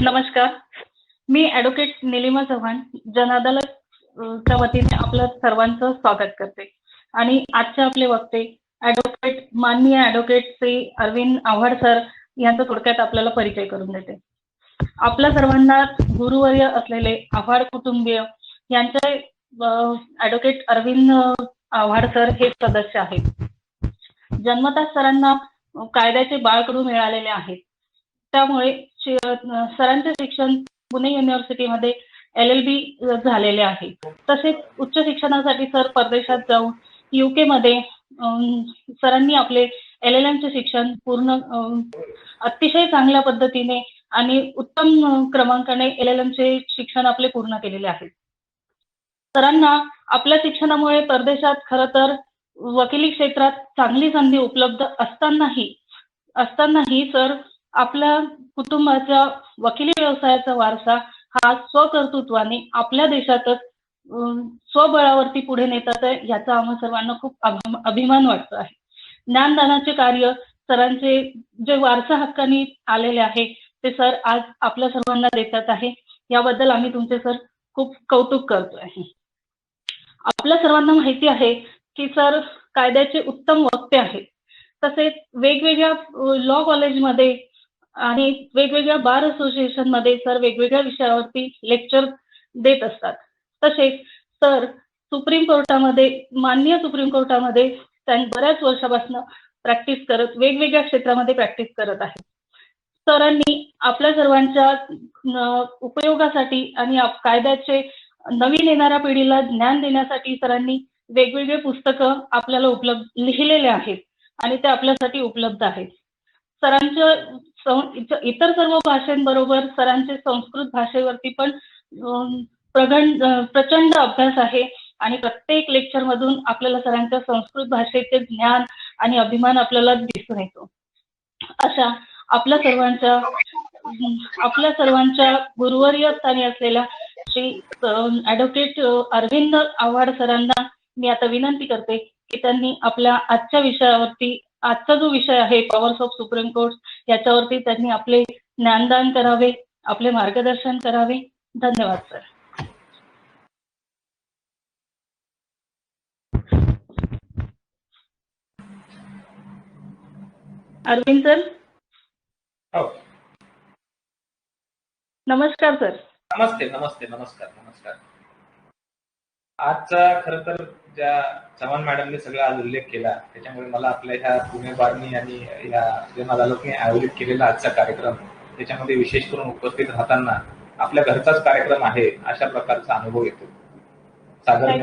नमस्कार. मी ॲडव्होकेट निलिमा चव्हाण जन अदालतच्या वतीने आपलं सर्वांचं स्वागत करते आणि आजचे आपले वक्ते माननीय ॲडव्होकेट श्री अरविंद आव्हाड सर यांचा थोडक्यात आपल्याला परिचय करून देते. आपल्या सर्वांना गुरुवर्य असलेले आव्हाड कुटुंबीय यांचे ॲडव्होकेट अरविंद आव्हाड सर हे सदस्य आहेत. जन्मतः सरांना कायद्याचे बाळकडू मिळालेले आहेत. त्यामुळे सरांचे शिक्षण पुणे युनिव्हर्सिटीमध्ये LLB झालेले आहे. तसेच उच्च शिक्षणासाठी सर परदेशात जाऊन UK मध्ये सरांनी आपले LLM चे शिक्षण पूर्ण अतिशय चांगल्या पद्धतीने आणि उत्तम क्रमांकाने LLM चे शिक्षण आपले पूर्ण केलेले आहे. सरांना आपल्या शिक्षणामुळे परदेशात खरं तर वकिली क्षेत्रात चांगली संधी उपलब्ध असतानाही सर आपल्या कुटुंबाच्या वकिली व्यवसायाचा वारसा हा स्वकर्तृत्वाने आपल्या देशातच स्वबळावरती पुढे नेतात आहे, याचा आम्हा सर्वांना खूप अभिमान वाटतो आहे. ज्ञानदानाचे कार्य सरांचे जे वारसा हक्काने आलेले आहे ते सर आज आपल्या सर्वांना देतात आहे. याबद्दल आम्ही तुमचे सर खूप कौतुक करतो आहे. आपल्या सर्वांना माहिती आहे की सर कायद्याचे उत्तम वक्ते आहेत. तसेच वेगवेगळ्या लॉ कॉलेजमध्ये आणि वेगवेगळ्या बार असोसिएशन मध्ये सर वेगवेगळ्या विषयावरती लेक्चर देत असतात. तसेच सर माननीय सुप्रीम कोर्टामध्ये त्यांनी बऱ्याच वर्षापासून प्रॅक्टिस करत वेगवेगळ्या क्षेत्रामध्ये प्रॅक्टिस करत आहेत. सरांनी आपल्या सर्वांच्या उपयोगासाठी आणि कायद्याचे नवीन येणाऱ्या पिढीला ज्ञान देण्यासाठी सरांनी वेगवेगळे पुस्तकं आपल्याला लिहिलेले आहेत आणि ते आपल्यासाठी उपलब्ध आहेत. सरांच्या इतर सर्व भाषांबरोबर सरांचे संस्कृत भाषेवरती पण प्रचंड अभ्यास आहे आणि प्रत्येक लेक्चर मधून आपल्याला सरांच्या संस्कृत भाषेचे ज्ञान आणि अभिमान आपल्याला दिसून येतो. अशा आपल्या सर्वांच्या गुरुवर्य स्थानी असलेल्या श्री ॲडव्होकेट अरविंद आव्हाड सरांना मी आता विनंती करते की त्यांनी आपल्या आजचा जो विषय आहे पॉवर्स ऑफ सुप्रीम कोर्ट याच्यावरती त्यांनी आपले ज्ञानदान करावे, आपले मार्गदर्शन करावे. धन्यवाद सर. अरविंद सर. नमस्कार सर. नमस्कार. आजचा खरं तर ज्या चव्हाण मॅडमने सगळा आज उल्लेख केला त्याच्यामुळे मला आपल्या ह्या पुणे बारनी आणि या जन अदालतने आयोजित केलेला आजचा कार्यक्रम त्याच्यामध्ये विशेष करून उपस्थित राहताना आपल्या घरचाच कार्यक्रम आहे अशा प्रकारचा अनुभव येतो. सागर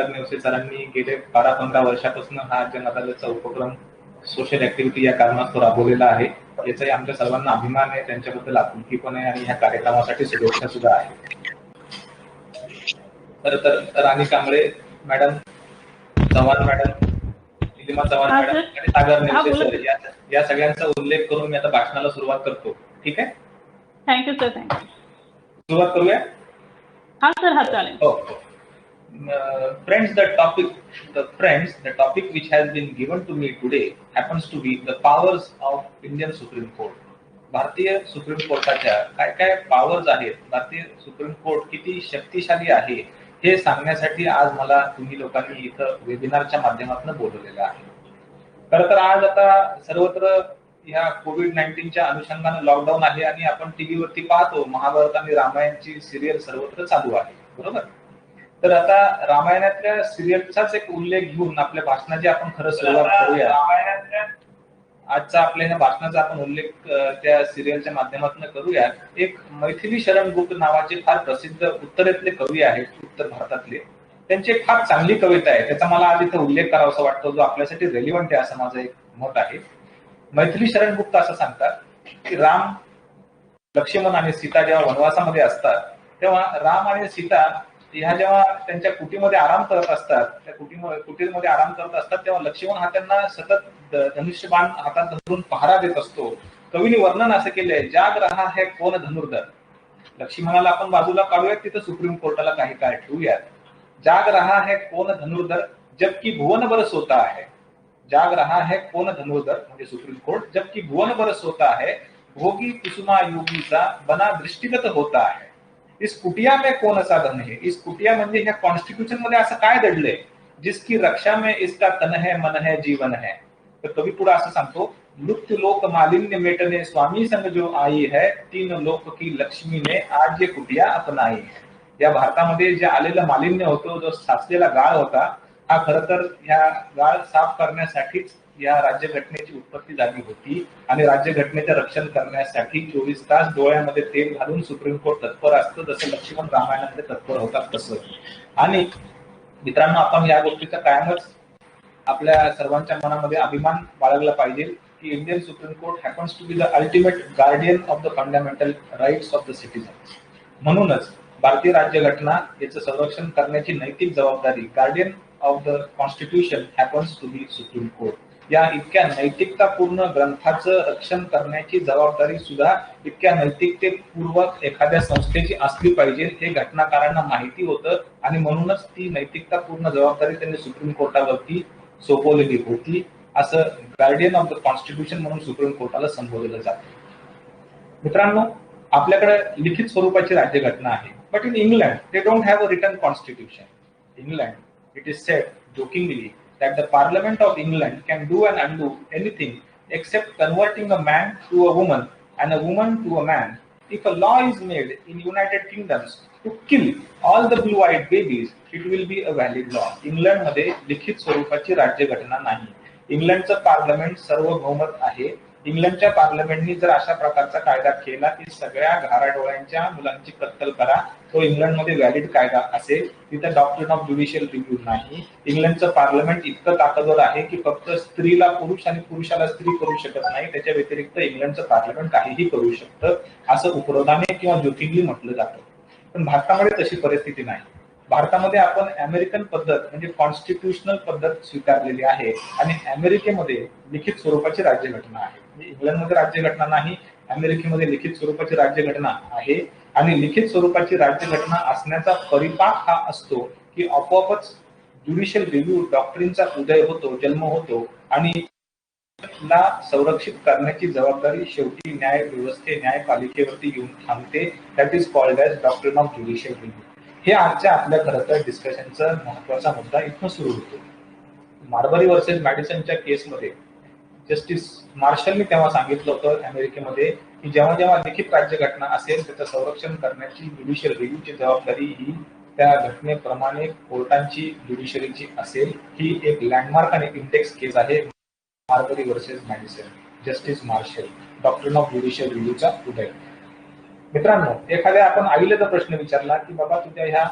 नेवसे सरांनी गेले 12-15 वर्षापासून हा जन अदालतचा उपक्रम सोशल ऍक्टिव्हिटी या कारणास्तव राबवलेला आहे. याचाही आमच्या सर्वांना अभिमान आहे, त्यांच्याबद्दल आपुलकी पण आहे आणि ह्या कार्यक्रमासाठी शुभेच्छा सुद्धा आहे. खरं तर Rani Kamble madam, Chavan madam, Nilima Chavan madam आणि सागर नेवसे सर या सगळ्यांचा उल्लेख करून मी आता भाषणाला सुरुवात करतो. ठीक आहे? Thank you sir. सुरुवात करूया. हा सर, हा चालेल. Friends, the topic which has been given to me today happens to be the powers of Indian Supreme Court. भारतीय सुप्रीम कोर्टाच्या काय काय पॉवर्स आहेत, भारतीय सुप्रीम कोर्ट किती शक्तिशाली आहे हे सांगण्यासाठी आज मला तुम्ही लोकांनी इथं वेबिनारच्या माध्यमातून बोलवलेलं आहे. खरं तर आज आता सर्वत्र ह्या कोविड-19च्या अनुषंगाने लॉकडाऊन आहे आणि आपण टीव्हीवरती पाहतो महाभारत आणि रामायणची सिरियल सर्वत्र चालू आहे, बरोबर? तर आता रामायणातल्या सिरियलचाच एक उल्लेख घेऊन आपल्या भाषणाची आपण खरं सुरुवात करूया. आजचा आपल्या ह्या भाषणाचा आपण उल्लेख त्या सिरियलच्या माध्यमातून करूया. एक मैथिली शरण गुप्त नावाचे फार प्रसिद्ध उत्तरेतले कवी आहेत, उत्तर भारतातले. त्यांची एक फार चांगली कविता आहे, त्याचा मला आज इथे उल्लेख करावासा वाटतो, जो आपल्यासाठी रेलिव्हंट आहे असं माझं एक मत आहे. मैथिली शरण गुप्त असं सांगतात की राम, लक्ष्मण आणि सीता जेव्हा वनवासामध्ये असतात तेव्हा राम आणि सीता ह्या जेव्हा त्यांच्या कुटीमध्ये आराम करत असतात, त्या कुटीरमध्ये आराम करत असतात, तेव्हा लक्ष्मण हा त्यांना सतत धनुष्यबाण हातात धरून पहारा देत असतो. कवीने वर्णन असं केलंय, जाग रहा है कोण धनुर्धर. लक्ष्मणाला आपण बाजूला काढूयात, तिथं सुप्रीम कोर्टाला काही काय ठेवूयात. जाग रहा है कोण धनुर्धर जबकि भुवन भर सोता है. जाग रहा है कोण धनुर्धर म्हणजे सुप्रीम कोर्ट, जबकि भुवन भर सोता है. होगी कुसुमा योगीचा बना दृष्टिगत होता है. इस कुटिया में कौन असा धन है. इस कुटिया म्हणजे ह्या कॉन्स्टिट्यूशन मध्ये असं काय दडलंय जिसकी रक्षा में इसका तन है मन है जीवन है. तर कवी पुढे असं सांगतो, मृत्यु लोक मालिन्य मेटने स्वामी संग जो आई है, तीन लोक की लक्ष्मी ने आज ये कुटिया अपनाई है. या भारतामध्ये जे आलेलं मालिन्य होतं, जो साचलेला गाळ होता, हा खरं तर ह्या गाळ साफ करण्यासाठीच या राज्यघटनेची उत्पत्ती झाली होती. आणि राज्यघटनेचं रक्षण करण्यासाठी 24 तास डोळ्यामध्ये तेल घालून सुप्रीम कोर्ट तत्पर असतं, जसं लक्ष्मण रामायणामध्ये तत्पर होतात तसं. आणि मित्रांनो, आपण या गोष्टीचा कायमच आपल्या सर्वांच्या मनामध्ये अभिमान बाळगला पाहिजे की Indian supreme court happens to be the ultimate guardian of the fundamental rights of the citizen. म्हणूनच भारतीय राज्यघटना याचं संरक्षण करण्याची नैतिक जबाबदारी guardian of the constitution happens to be supreme court. या इतक्या नैतिकतापूर्ण ग्रंथाचं रक्षण करण्याची जबाबदारी सुद्धा इतक्या नैतिकतेपूर्वक एखाद्या संस्थेची असली पाहिजे हे घटनाकारांना माहिती होतं. आणि म्हणूनच ती नैतिकतापूर्ण जबाबदारी त्यांनी सुप्रीम कोर्टावरती सोपवलेली होती. असं गार्डियन ऑफ द कॉन्स्टिट्यूशन म्हणून सुप्रीम कोर्टाला संबोधलं जातं. मित्रांनो, आपल्याकडे लिखित स्वरूपाची राज्यघटना आहे. But in England they don't have a return constitution. England it is sed jokingly that the Parliament of England can do and undo anything except converting a man to a woman and a woman to a man. If a law is made in United Kingdoms to kill all the blue-eyed babies, it will be a valid law. इंग्लंडमध्ये लिखित स्वरूपाची राज्यघटना नाही. इंग्लंडचं parliament सार्वभौमत आहे. इंग्लंडच्या पार्लमेंटनी जर अशा प्रकारचा कायदा केला की सगळ्या घाराडोळ्यांच्या मुलांची कत्तल करा, तो इंग्लंडमध्ये व्हॅलिड कायदा असेल. तिथं डॉक्ट्रिन ऑफ ज्युडिशियल रिव्ह्यू नाही. इंग्लंडचं पार्लमेंट इतकं ताकदवर आहे की फक्त स्त्रीला पुरुष आणि पुरुषाला स्त्री करू शकत नाही, त्याच्या व्यतिरिक्त इंग्लंडचं पार्लमेंट काहीही करू शकतं, असं उपरोधाने किंवा ज्योतिर्ली म्हटलं जातं. पण भारतामध्ये तशी परिस्थिती नाही. भारतामध्ये आपण अमेरिकन पद्धत म्हणजे कॉन्स्टिट्यूशनल पद्धत स्वीकारलेली आहे आणि अमेरिकेमध्ये लिखित स्वरूपाची राज्यघटना आहे. इंग्लंडमध्ये राज्यघटना नाही, अमेरिकेमध्ये लिखित स्वरूपाची राज्यघटना आहे. आणि लिखित स्वरूपाची राज्यघटना असण्याचा परिपाक हा असतो की आपोआपच ज्युडिशियल रिव्ह्यू डॉक्ट्रिनचा उदय होतो, जन्म होतो आणि ला संरक्षित करण्याची जबाबदारी शेवटी न्यायपालिकेवरती येऊन थांबते. That is called as doctrine of judicial review. हे आजच्या आपल्या खरं तर डिस्कशनचा महत्वाचा मुद्दा इथून सुरू होतो. मार्बरी वर्सेस मॅडिसनच्या केसमध्ये जस्टिस मार्शलनी तेव्हा सांगितलं होतं अमेरिकेमध्ये की जेव्हा जेव्हा लिखित राज्यघटना असेल त्याचं संरक्षण करण्याची ज्युडिशियल रिव्ह्यूची जबाबदारी ही त्या घटनेप्रमाणे कोर्टांची ज्युडिशरीची असेल. ही एक लँडमार्क आणि इंडेक्स केस आहे, Marbury versus Madison, justice Marshall, doctrine of judicial रिव्ह्यूचा उदय. मित्रांनो, एखाद्या आपण आईला जर प्रश्न विचारला की बाबा तुझ्या ह्या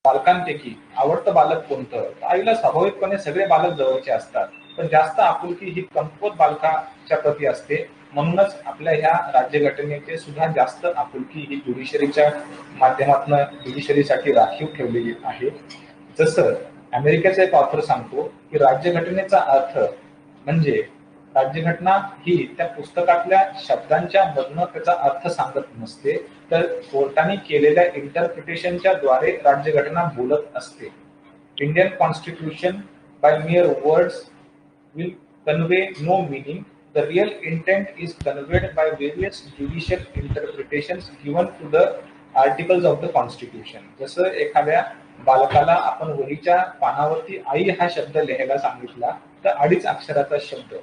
बालकांपैकी आवडतं बालक कोणतं, आईला स्वाभाविकपणे सगळे बालक जवळचे असतात, पण जास्त आपुलकी ही कमकुवत बालकाच्या प्रती असते. म्हणूनच आपल्या ह्या राज्यघटनेचे सुद्धा जास्त आपुलकी ही ज्युडिशरीच्या माध्यमातून ज्युडिशरीसाठी राखीव ठेवलेली आहे. जसं अमेरिकेचा एक ऑथर सांगतो की राज्यघटनेचा अर्थ म्हणजे राज्यघटना ही त्या पुस्तकातल्या शब्दांच्या मधनं त्याचा अर्थ सांगत नसते, तर कोर्टाने केलेल्या इंटरप्रिटेशनच्या द्वारे राज्यघटना बोलत असते. Indian constitution by mere words will convey no meaning. The real intent is conveyed by various judicial interpretations given to the articles of the constitution. जसं एखाद्या बालकाला आपण वहीच्या पानावरती आई हा शब्द लिहायला सांगितला तर 2.5 अक्षराचा शब्द,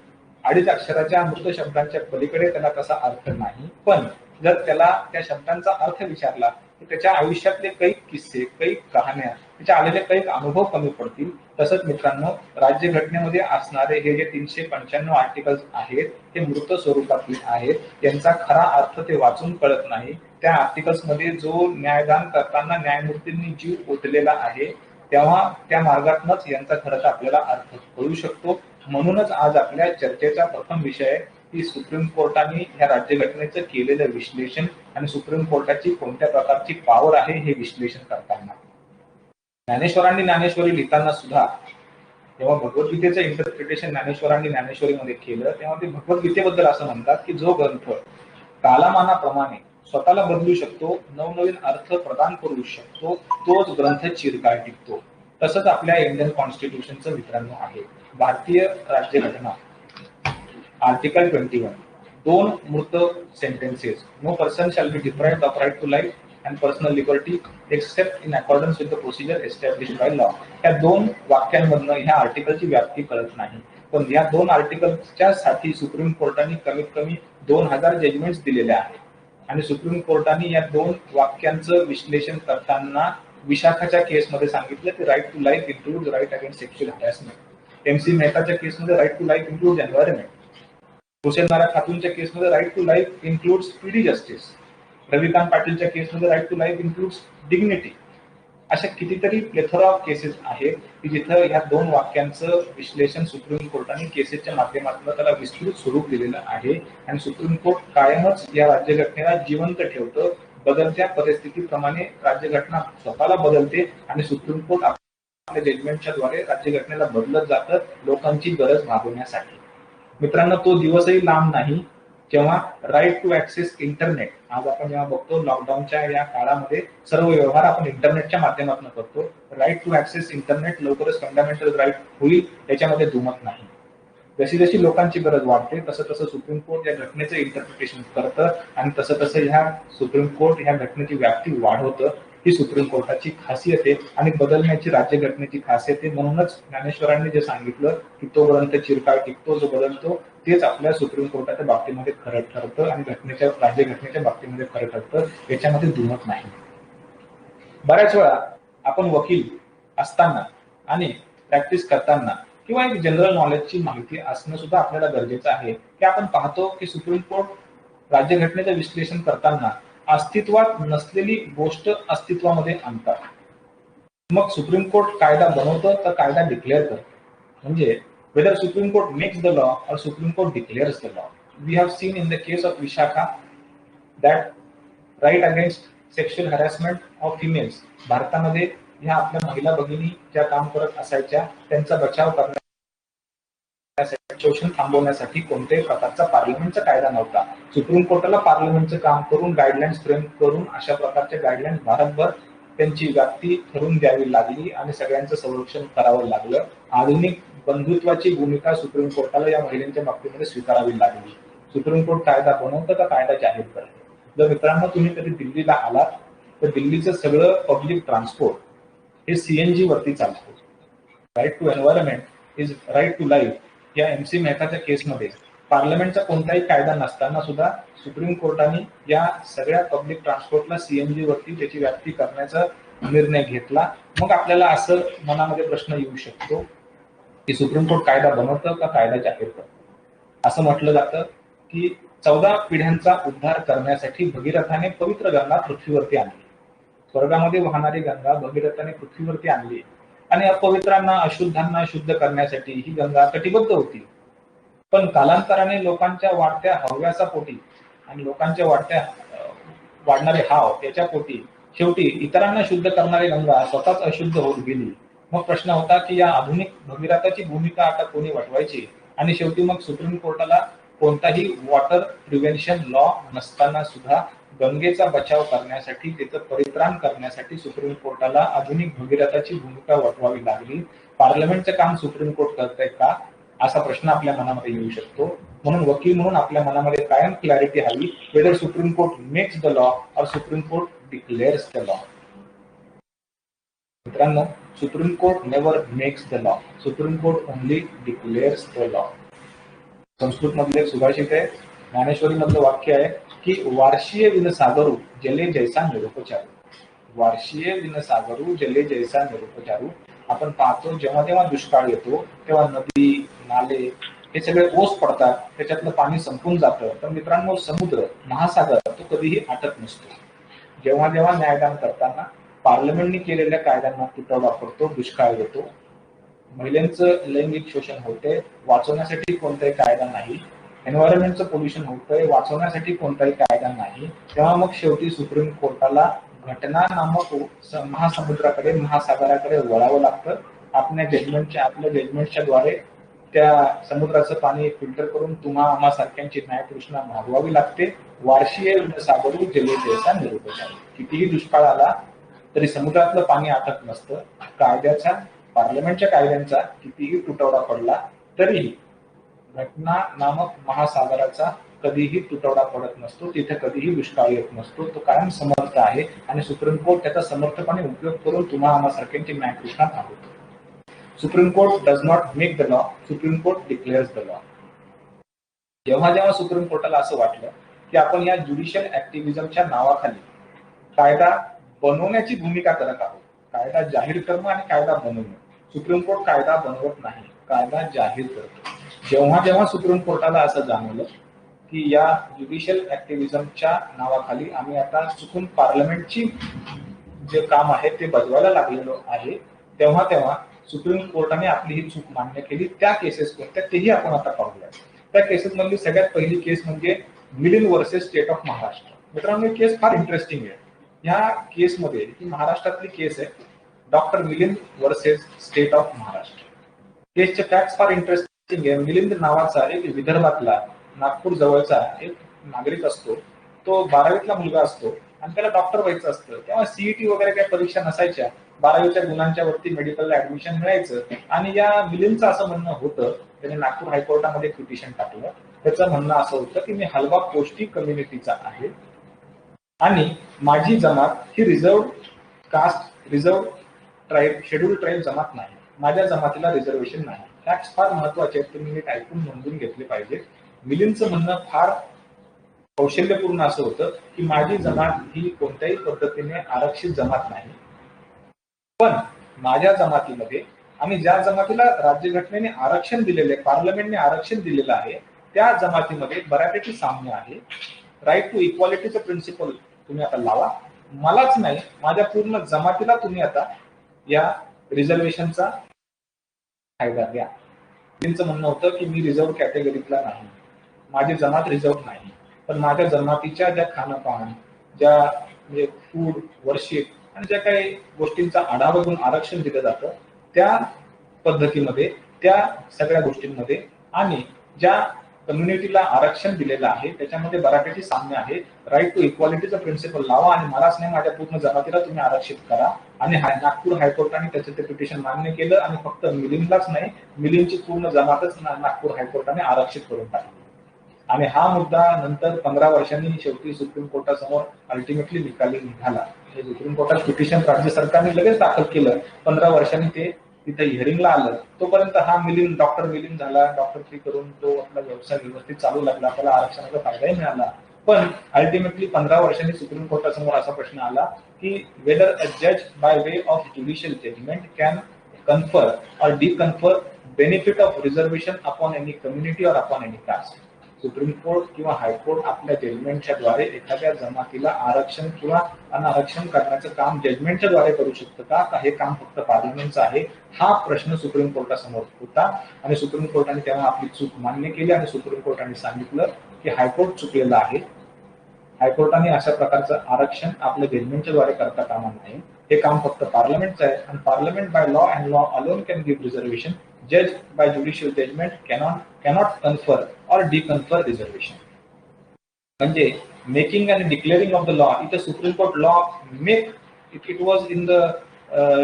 2.5 अक्षराच्या मृत शब्दांच्या पलीकडे त्याला तसा अर्थ नाही. पण जर त्याला त्या शब्दांचा अर्थ विचारला तर त्याच्या आयुष्यातले काही किस्से, काही कहाण्या, त्याच्या आलेले काही अनुभव कमी पडतील. तसंच मित्रांनो, राज्यघटनेमध्ये असणारे हे जे 395 आर्टिकल्स आहेत ते मृत स्वरूपातले आहेत. यांचा खरा अर्थ ते वाचून कळत नाही. त्या आर्टिकल्स मध्ये जो न्यायदान करताना न्यायमूर्तींनी जीव ओतलेला आहे तेव्हा त्या मार्गातूनच यांचा खरं तर आपल्याला अर्थ कळू शकतो. म्हणूनच आज आपल्या चर्चेचा प्रथम विषय आहे की सुप्रीम कोर्टाने ह्या राज्यघटनेचं केलेलं विश्लेषण आणि सुप्रीम कोर्टाची कोणत्या प्रकारची पॉवर आहे हे विश्लेषण करताना. ज्ञानेश्वरांनी ज्ञानेश्वरी लिहिताना सुद्धा जेव्हा भगवद्गीतेचं इंटरप्रिटेशन ज्ञानेश्वरांनी ज्ञानेश्वरीमध्ये केलं तेव्हा ते भगवद्गीतेबद्दल असं म्हणतात की जो ग्रंथ कालमानाप्रमाणे स्वतःला बदलू शकतो, नवनवीन अर्थ प्रदान करू शकतो, तोच ग्रंथ चिरकाळ टिकतो. तसंच आपल्या इंडियन कॉन्स्टिट्यूशनचं मित्रांनो आहे. भारतीय राज्यघटना आर्टिकल 21 दोन मूर्त sentences, no person shall be deprived of right to life and personal liberty except in accordance with the procedure established by law. या दोन वाक्यांमधनं ह्या आर्टिकलची व्याप्ती कळत नाही. पण या दोन आर्टिकलच्या साठी सुप्रीम कोर्टाने कमीत कमी 2000 जजमेंट्स दिलेले आहेत. आणि सुप्रीम कोर्टाने या दोन वाक्यांचं विश्लेषण करताना विशाखाच्या केसमध्ये सांगितलं की right to life include right against sexual harassment. MC मेहताच्या केसमध्ये right to life include environment. Hussain Nara खातूनच्या केसमध्ये right to life includes speedy justice. Ravikant पाटीलच्या केसमध्ये right to life includes dignity. अशा कितीतरी प्लेथोरा ऑफ केसेस आहेत की जिथं ह्या दोन वाक्यांचं विश्लेषण सुप्रीम कोर्टाने केसेसच्या माध्यमातून त्याला विस्तृत स्वरूप दिलेलं आहे. आणि सुप्रीम कोर्ट कायमच या राज्यघटनेला जिवंत ठेवतं. बदलत्या परिस्थितीप्रमाणे राज्यघटना स्वतःला बदलते आणि सुप्रीम कोर्ट आपल्या जजमेंटच्या द्वारे राज्यघटनेला बदलत जातं लोकांची गरज भागवण्यासाठी. मित्रांनो, तो दिवसही लांब नाही जेव्हा राईट टू ऍक्सेस इंटरनेट, आज आपण जेव्हा बघतो लॉकडाऊनच्या या काळामध्ये सर्व व्यवहार आपण इंटरनेटच्या माध्यमातून करतो. राईट टू ऍक्सेस इंटरनेट लवकरच फंडामेंटल राईट होईल याच्यामध्ये दुमत नाही. जशी जशी लोकांची गरज वाढते तसं तसं सुप्रीम कोर्ट या घटनेचं इंटरप्रिटेशन करतं आणि तसं तसं ह्या सुप्रीम कोर्ट ह्या घटनेची व्याप्ती वाढवतं. ही सुप्रीम कोर्टाची खासियत आहे आणि बदलण्याची राज्यघटनेची खासियत आहे. म्हणूनच ज्ञानेश्वरांनी जे सांगितलं की तो ग्रंथ चिरकाळ टिकतो, जो बदलतो तेच आपल्या सुप्रीम कोर्टाच्या बाबतीमध्ये खरं ठरतं आणि राज्यघटनेच्या बाबतीमध्ये खरं ठरतं. याच्यामध्ये दुमत नाही. बऱ्याच वेळा आपण वकील असताना आणि प्रॅक्टिस करताना किंवा एक जनरल नॉलेजची माहिती असणं सुद्धा आपल्याला गरजेचं आहे की आपण पाहतो की सुप्रीम कोर्ट राज्यघटनेचं विश्लेषण करताना अस्तित्वात नसलेली गोष्ट अस्तित्वामध्ये आणतात. मग सुप्रीम कोर्ट कायदा बनवतं तर कायदा डिक्लेअर करतं. म्हणजे whether Supreme Court makes the law or Supreme Court declares the law. We have seen in the case of Vishakha that right against sexual harassment of females, भारतामध्ये ह्या आपल्या महिला भगिनी ज्या काम करत असायच्या त्यांचा बचाव करण्यासाठी, शोषण थांबवण्यासाठी कोणत्याही प्रकारचा पार्लमेंटचा कायदा नव्हता. सुप्रीम कोर्टाला पार्लमेंटचं काम करून गाईडलाईन्स फ्रेम करून अशा प्रकारच्या गाईडलाईन्स भारतभर त्यांची व्याप्ती ठरवून द्यावी लागली आणि सगळ्यांचं संरक्षण करावं लागलं. आधुनिक बंधुत्वाची भूमिका सुप्रीम कोर्टाला या महिलांच्या बाबतीमध्ये स्वीकारावी लागली. सुप्रीम कोर्ट कायदा बनवतं का कायदा जाहीर करतं. जर मित्रांनो तुम्ही कधी दिल्लीला आलात तर दिल्लीचं सगळं पब्लिक ट्रान्सपोर्ट हे CNG वरती चालतं. Right to environment is right to life या MC मेहताच्या केसमध्ये पार्लमेंटचा कोणताही कायदा नसताना सुद्धा सुप्रीम कोर्टाने या सगळ्या पब्लिक ट्रान्सपोर्टला CNG वरती त्याची व्याप्ती करण्याचा निर्णय घेतला. मग आपल्याला असं मनामध्ये प्रश्न येऊ शकतो की सुप्रीम कोर्ट कायदा बनवतं का कायदा जाहीर करतं. असं म्हटलं जातं की 14 पिढ्यांचा उद्धार करण्यासाठी भगीरथाने पवित्र गंगा पृथ्वीवरती आणली. स्वर्गामध्ये वाहणारी गंगा भगीरथाने पृथ्वीवरती आणली आणि अपवित्रांना अशुद्धांना शुद्ध करण्यासाठी ही गंगा कटिबद्ध होती. पण कालांतराने लोकांच्या वाढत्या हव्यासापोटी आणि लोकांच्या वाढणारे हाव याच्या पोटी शेवटी इतरांना शुद्ध करणारी गंगा स्वतःच अशुद्ध होत गेली. मग प्रश्न होता की या आधुनिक भगीरथाची भूमिका आता कोणी वठवायची. आणि शेवटी मग सुप्रीम कोर्टाला कोणताही वॉटर प्रिव्हेन्शन लॉ नसताना सुद्धा गंगेचा बचाव करण्यासाठी, त्याचं परित्राण करण्यासाठी सुप्रीम कोर्टाला आधुनिक भगीरथाची भूमिका वठवावी लागली. पार्लमेंटचं काम सुप्रीम कोर्ट करतंय का असा प्रश्न आपल्या मनामध्ये येऊ शकतो. म्हणून वकील म्हणून आपल्या मनामध्ये कायम क्लॅरिटी हवी. Whether Supreme Court makes the law और Supreme Court declares the law. मित्रांनो, Supreme Court never makes the law, Supreme Court only declares the law. Sanskrit मधले सुभाषित आहे, ज्ञानेश्वरी मधलं वाक्य आहे की वार्षीय विनसागरू जले जैसा निरुपचारू. वार्षीय विनसागरू जले जैसा निरुपचारू. आपण पाहतो जेव्हा जेव्हा दुष्काळ येतो तेव्हा नदी नाले हे सगळे ओस पडतात, त्याच्यातलं पाणी संपून जातं. तर मित्रांनो, समुद्र महासागर तो कधीही आटत नसतो. जेव्हा जेव्हा न्यायदान करताना पार्लमेंटने केलेल्या कायद्यांना तुटवडा पडतो, दुष्काळ येतो, महिलांचं लैंगिक शोषण होते, वाचवण्यासाठी कोणताही कायदा नाही, एन्व्हायरमेंटचं पोल्युशन होतंय, वाचवण्यासाठी कोणताही कायदा नाही, तेव्हा मग शेवटी सुप्रीम कोर्टाला घटना नामक महासमुद्राकडे महासागराकडे वळावं लागतं. आपल्या जजमेंटच्या द्वारे त्या समुद्राचं पाणी फिल्टर करून तुम्हा आम्हा सारख्यांची न्यायतृष्णा भागवावी लागते. वार्षीय सागरू जले जैसा निरुपचारू. कितीही दुष्काळ आला तरी समुद्रातलं पाणी आटत नसतं. कायद्याचा, पार्लमेंटच्या कायद्यांचा कितीही तुटवडा पडला तरीही घटना नामक महासागराचा कधीही तुटवडा पडत नसतो, तिथे कधीही दुष्काळ येत नसतो, तो कायम समर्थ आहे आणि सुप्रीम कोर्ट त्याचा समर्थपणे उपयोग करून तुम्हा आम्हासारख्यांची न्यायकृष्णा थांबवतो. Supreme court does not make the law, Supreme Court declares the law. जेव्हा जेव्हा सुप्रीम कोर्टाला असं वाटलं की आपण या ज्युडिशियल ऍक्टिव्हिजमच्या नावाखाली कायदा बनवण्याची भूमिका करत आहोत, कायदा जाहीर करणं आणि कायदा बनवणं, सुप्रीम कोर्ट कायदा बनवत नाही, कायदा जाहीर करतो. जेव्हा जेव्हा सुप्रीम कोर्टाला असं जाणवलं की या ज्युडिशियल ऍक्टिव्हिजमच्या नावाखाली आम्ही आता चुकून पार्लमेंटची जे काम आहे ते बजवायला लागलेलो आहे, तेव्हा तेव्हा सुप्रीम कोर्टाने आपली ही चूक मान्य केली. त्या केसेस कोणत्या तेही आपण आता पाहूया. त्या केसेस मधली सगळ्यात पहिली केस म्हणजे Milind versus state of Maharashtra. मित्रांनो, ही केस फार इंटरेस्टिंग आहे. ह्या केसमध्ये ही महाराष्ट्रातली केस आहे, doctor Milind versus state of Maharashtra. केसचे फॅक्ट्स फार इंटरेस्टिंग आहे. मिलिंद नावाचा एक विदर्भातला नागपूर जवळचा एक नागरिक असतो. तो 12वीतला मुलगा असतो आणि त्याला डॉक्टर व्हायचं असतं. तेव्हा सीईटी वगैरे काही परीक्षा नसायच्या, 12वीच्या गुणांच्या वरती मेडिकलला ऍडमिशन मिळायचं. आणि या मिलिंदचं असं म्हणणं होतं, त्याने नागपूर हायकोर्टामध्ये पिटिशन टाकलं. त्याचं म्हणणं असं होतं की मी हलवा पौष्टिक कम्युनिटीचा आहे आणि माझी जमात ही reserve caste, reserve tribe, schedule tribe जमात नाही, माझ्या जमातीला रिझर्वेशन नाही. फॅक्ट्स फार महत्वाचे आहेत, तुम्ही नीट ऐकून नोंदून घेतले पाहिजे. मिलिंदचं म्हणणं फार कौशल्यपूर्ण असं होतं की माझी जमात ही कोणत्याही पद्धतीने आरक्षित जमात नाही, पण माझ्या जमातीमध्ये आणि ज्या जमातीला राज्यघटनेने आरक्षण दिलेले, पार्लमेंटने आरक्षण दिलेलं आहे, त्या जमातीमध्ये बऱ्यापैकी साम्य आहे. राईट टू इक्वालिटीचं प्रिन्सिपल तुम्ही आता लावा, मलाच नाही माझ्या पूर्ण जमातीला तुम्ही आता या रिझर्वेशनचा फायदा द्या. त्यांचं म्हणणं होतं की मी रिझर्व्ह कॅटेगरीतला नाही, माझी जमात रिझर्व्ह नाही, पण माझ्या जमातीच्या ज्या खानपान, ज्या म्हणजे फूड, वर्शिप आणि ज्या काही गोष्टींचा आढावा घेऊन आरक्षण दिलं जातं, त्या पद्धतीमध्ये, त्या सगळ्या गोष्टींमध्ये आणि ज्या कम्युनिटीला आरक्षण दिलेलं आहे त्याच्यामध्ये बऱ्यापैकी साम्य आहे. राईट टू इक्वालिटीचं प्रिन्सिपल लावा आणि मलाच नाही माझ्या पूर्ण जमातीला तुम्ही आरक्षित करा. आणि नागपूर हायकोर्टाने त्याचं ते पिटिशन मान्य केलं आणि फक्त मिलिंदलाच नाही, मिलिंदची पूर्ण जमातच नागपूर हायकोर्टाने आरक्षित करून टाकली. आणि हा मुद्दा नंतर 15 वर्षांनी शेवटी सुप्रीम कोर्टासमोर अल्टिमेटली निकाली निघाला. सुप्रीम कोर्टात पिटिशन राज्य सरकारने लगेच दाखल केलं, 15 वर्षांनी ते तिथे हिअरिंगला आलं. तोपर्यंत हा मिलिंद डॉक्टर मिलिंद झाला, डॉक्टरी करून तो आपला व्यवसाय व्यवस्थित चालू लागला, त्याला आरक्षणाचा फायदाही मिळाला. पण अल्टिमेटली 15 वर्षांनी सुप्रीम कोर्टासमोर असा प्रश्न आला की वेदर अ जज by way of judicial judgment can confer और deconfer benefit of reservation upon any community और upon any caste. Supreme Court किंवा हायकोर्ट आपल्या जजमेंटच्या द्वारे एखाद्या जमातीला आरक्षण किंवा अनारक्षण करण्याचं काम जजमेंटच्या द्वारे करू शकतं का, हे काम फक्त पार्लमेंटचं आहे? हा प्रश्न सुप्रीम कोर्टासमोर होता आणि सुप्रीम कोर्टाने तेव्हा आपली चूक मान्य केली आणि सुप्रीम कोर्टाने सांगितलं की हायकोर्ट चुकलेलं आहे. हायकोर्टाने अशा प्रकारचं आरक्षण आपल्या जजमेंटच्या द्वारे करता कामा नये, हे काम फक्त पार्लमेंटचं आहे आणि parliament by law and law alone can give reservation. Judge by judicial judgment cannot confer or deconfer reservation. म्हणजे making and declaring of the law, इथे supreme court law make it was in the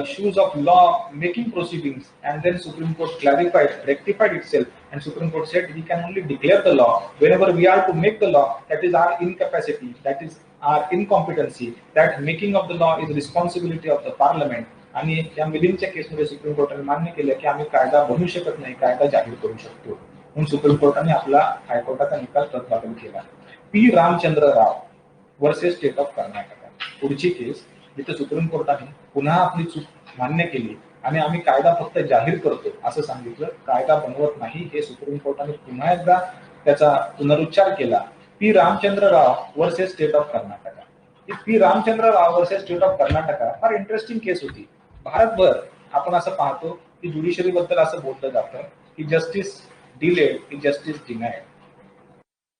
shoes of law making proceedings, and then Supreme Court clarified, rectified itself, and Supreme Court said we can only declare the law whenever we are to make the law. That is our incapacity, that is our incompetency, that making of the law is responsibility of the parliament. आणि या मिलिंदच्या केसमध्ये supreme कोर्टाने मान्य केलं की आम्ही कायदा बनवू शकत नाही, कायदा जाहीर करू शकतो. म्हणून सुप्रीम कोर्टाने आपला हायकोर्टाचा निकाल तत्काळ केला. P Ramchandra Rao versus state of Karnataka. पुढची केस जिथे सुप्रीम कोर्टाने पुन्हा आपली चूक मान्य केली आणि आम्ही कायदा फक्त जाहीर करतो असं सांगितलं, कायदा बनवत नाही, हे सुप्रीम कोर्टाने पुन्हा एकदा त्याचा पुनरुच्चार केला. P Ramchandra Rao versus state of Karnataka. P Ramchandra Rao versus state of Karnataka फार इंटरेस्टिंग केस होती. भारतभर आपण असं पाहतो की ज्युडिशरी बद्दल असं बोललं जातं की जस्टिस डिलेड की जस्टिस डिनायड.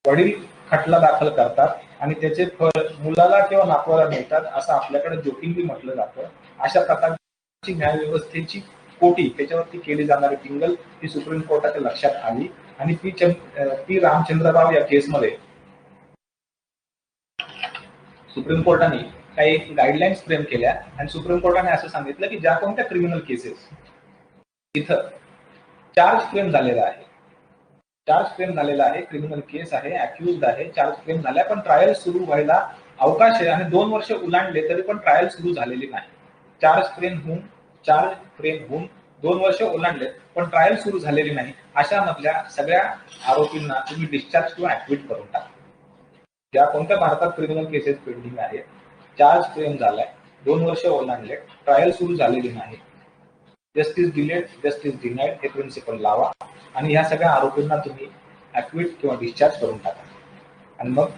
वडील खटला दाखल करतात आणि त्याचे फळ मुलाला किंवा नातवाला मिळतात असं आपल्याकडे जोकिंगली म्हटलं जातं. अशा प्रकारची न्यायव्यवस्थेची कोटी त्याच्यावरती केली जाणारी टिंगल ही सुप्रीम कोर्टाच्या लक्षात आली आणि पी रामचंद्रराव या केसमध्ये सुप्रीम कोर्टाने काही गाईडलाईन्स फ्रेम केल्या आणि सुप्रीम कोर्टाने असं सांगितलं की ज्या कोणत्या क्रिमिनल केसेस इथं चार्ज फ्रेम झालेला आहे, चार्ज फ्रेम झालेला आहे, क्रिमिनल केस आहे, अक्युज्ड आहे, चार्ज फ्रेम झालाय, पण ट्रायल सुरू व्हायला अवकाश आहे आणि 2 वर्ष उलांडले तरी पण ट्रायल सुरू झालेली नाही. चार्ज फ्रेम होऊन 2 वर्ष ओलांडले पण ट्रायल सुरू झालेली नाही. अशा मधल्या सगळ्या आरोपींना तुम्ही डिस्चार्ज किंवा ऍक्विट करून टाका. ज्या कोणत्या भारतात क्रिमिनल केसेस पेंडिंग आहेत, चार्ज फ्रेम झालाय, 2 वर्ष ओलांडले, ट्रायल सुरू झालेली नाही, जस्टिस डिलेड जस्टिस डिनाइड हे प्रिन्सिपल लावा आणि ह्या सगळ्या आरोपींना तुम्ही ऍक्विट किंवा डिस्चार्ज करून टाका. आणि मग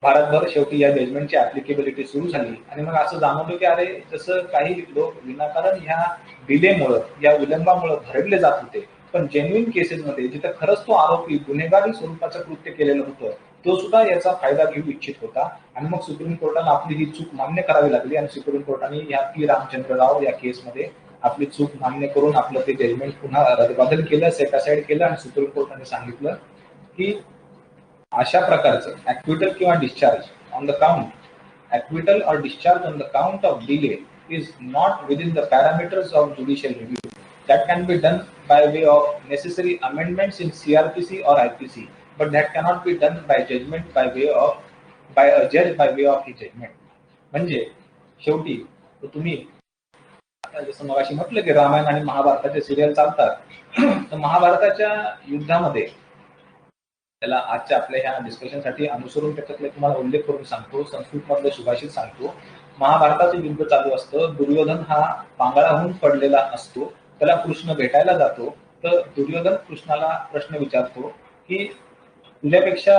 भारतभर शेवटी या जजमेंटची ऍप्लिकेबिलिटी सुरू झाली आणि मग असं जाणवलं की अरे जसं काही लोक विनाकारण ह्या डिलेमुळं, या विलंबामुळे भरडले जात होते, पण जेन्युइन केसेसमध्ये जिथे खरंच तो आरोपी गुन्हेगारी स्वरूपाचं कृत्य केलेलं होतं, तो सुद्धा याचा फायदा घेऊ इच्छित होता. आणि मग सुप्रीम कोर्टाला आपली ही चूक मान्य करावी लागली आणि सुप्रीम कोर्टाने ह्या पी रामचंद्र राव या केसमध्ये आपली चूक मान्य करून आपलं ते जजमेंट पुन्हा रद्दबातल केलं, सेट असाइड केलं आणि सुप्रीम कोर्टाने सांगितलं की अशा प्रकारचं ऍक्विटल किंवा discharge on the count, acquittal or discharge on the count of delay is not within the parameters of judicial review. That can be done by way of necessary amendments in CRPC or IPC, but that cannot be done by judgment by a judge by way of his judgment. म्हणजे शेवटी तुम्ही आता जसं मगाशी म्हटलं की रामायण आणि महाभारताचे serial चालतात, तर महाभारताच्या युद्धामध्ये त्याला आजच्या आपल्या ह्या डिस्कशनसाठी अनुसरून त्याच्यातले तुम्हाला उल्लेख करून सांगतो, संस्कृत मधलं सुभाषित सांगतो. महाभारताचं युद्ध चालू असतं, दुर्योधन हा पांगळाहून पडलेला असतो, त्याला कृष्ण भेटायला जातो, तर दुर्योधन कृष्णाला प्रश्न विचारतो की तुझ्यापेक्षा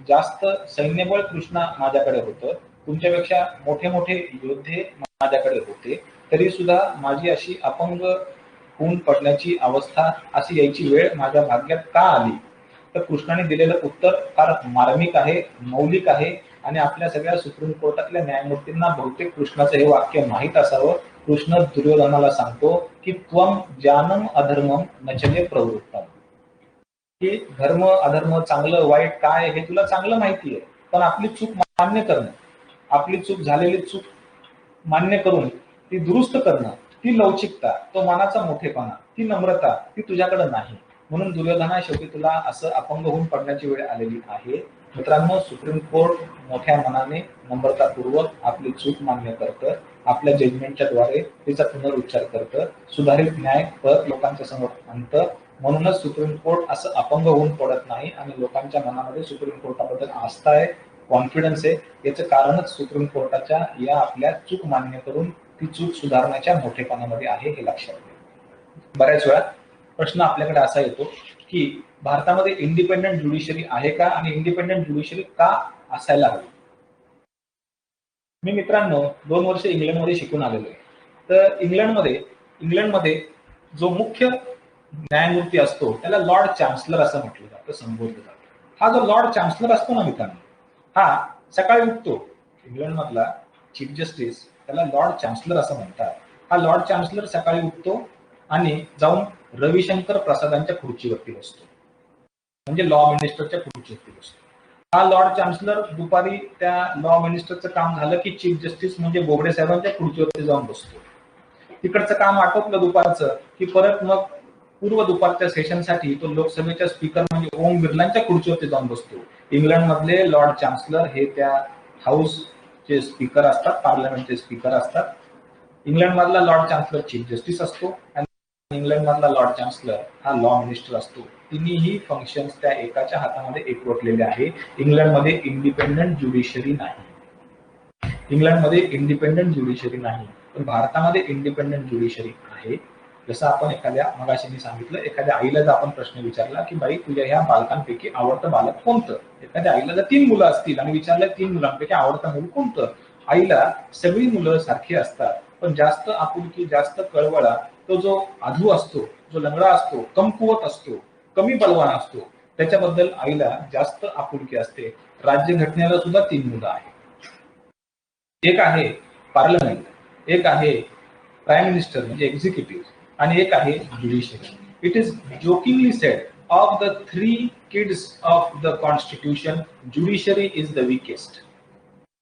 जास्त सैन्यबळ कृष्णा माझ्याकडे होतं, तुमच्यापेक्षा मोठे मोठे योद्धे माझ्याकडे होते, तरी सुद्धा माझी अशी अपंग होऊन पडण्याची अवस्था, अशी यायची वेळ माझ्या भाग्यात का आली? तर कृष्णाने दिलेलं उत्तर फार मार्मिक आहे, मौलिक आहे आणि आपल्या सगळ्या सुप्रीम कोर्टातल्या न्यायमूर्तींना बहुतेक कृष्णाचं हे वाक्य माहीत असावं. कृष्ण दुर्योधनाला सांगतो की त्वम जानम अधर्मम नचले प्रवृत्तम, की धर्म अधर्म, चांगलं वाईट काय हे तुला चांगलं माहिती आहे, पण आपली चूक मान्य करणं, आपली चूक झालेली चूक मान्य करून ती दुरुस्त करणं, ती लवचिकता, तो मनाचा मोठेपणा, ती नम्रता, ती तुझ्याकडे नाही. म्हणून दुर्योधना शेवटी तुला असं अपंग होऊन पडण्याची वेळ आलेली आहे. मित्रांनो, सुप्रीम कोर्ट मोठ्या मनाने नम्रतापूर्वक आपली चूक मान्य करतं, आपल्या जजमेंटच्या द्वारे तिचा पुनरुच्चार करतं, सुधारित न्याय परत लोकांच्या समोर आणतं. म्हणूनच सुप्रीम कोर्ट असं अपंग होऊन पडत नाही आणि लोकांच्या मनामध्ये सुप्रीम कोर्टाबद्दल आस्था आहे, कॉन्फिडन्स आहे. याचं कारणच सुप्रीम कोर्टाच्या या आपल्या चूक मान्य करून ती चूक सुधारण्याच्या मोठेपणामध्ये आहे, हे लक्षात घ्या. बऱ्याच वेळा प्रश्न आपल्याकडे असा येतो की भारतामध्ये इंडिपेंडंट ज्युडिशरी आहे का आणि इंडिपेंडंट ज्युडिशरी का असायला हवी. मी मित्रांनो 2 वर्ष इंग्लंडमध्ये शिकून आलेलो आहे. तर इंग्लंडमध्ये जो मुख्य न्यायमूर्ती असतो त्याला लॉर्ड चान्सलर असं म्हटलं जातं, संबोधलं जातं. हा जो लॉर्ड चान्सलर असतो ना मित्रांनो, हा सकाळी उठतो. इंग्लंडमधला चीफ जस्टिस त्याला लॉर्ड चान्सलर असं म्हणतात. हा लॉर्ड चान्सलर सकाळी उठतो आणि जाऊन रविशंकर प्रसादांच्या खुर्चीवरती बसतो, म्हणजे लॉ मिनिस्टरच्या खुर्चीवरती बसतो. हा लॉर्ड चान्सलर दुपारी त्या लॉ मिनिस्टरचं काम झालं की चीफ जस्टिस म्हणजे बोबडे साहेबांच्या खुर्चीवरती जाऊन बसतो. तिकडचं काम आटोपलं दुपारचं की परत मग पूर्व दुपारच्या सेशनसाठी तो लोकसभेच्या स्पीकर म्हणजे ओम बिर्लांच्या खुर्चीवरती जाऊन बसतो. इंग्लंडमधले लॉर्ड चान्सलर हे त्या हाऊसचे स्पीकर असतात, पार्लमेंटचे स्पीकर असतात. इंग्लंडमधला लॉर्ड चान्सलर चीफ जस्टिस असतो आणि इंग्लंडमधला लॉर्ड चान्सलर हा लॉ मिनिस्टर असतो. तिन्ही फंक्शन्स त्या एकाच्या हातामध्ये एकवटलेले आहे. इंग्लंडमध्ये इंडिपेंडंट ज्युडिशरी नाही, पण भारतामध्ये इंडिपेंडंट ज्युडिशरी आहे. जसं आपण मगाशी मी सांगितलं, एखाद्या आईला जर आपण प्रश्न विचारला की बाई तुझ्या ह्या बालकांपैकी आवडतं बालक कोणतं, एखाद्या आईला जर 3 मुलं असतील आणि विचारलं 3 मुलांपैकी आवडतं मूल कोणतं, आईला सगळी मुलं सारखी असतात, पण जास्त आपुलकी, जास्त कळवळा तो जो आधू असतो, जो लंगडा असतो, कमकुवत असतो, कमी बलवान असतो, त्याच्याबद्दल आईला जास्त आपुलकी असते. राज्यघटनेला सुद्धा 3 मुलं आहेत. एक आहे पार्लमेंट, एक आहे प्राईम मिनिस्टर म्हणजे एक्झिक्युटिव्ह आणि एक आहे judiciary. It is jokingly sed of the 3 kids of the constitution judiciary is the weakest.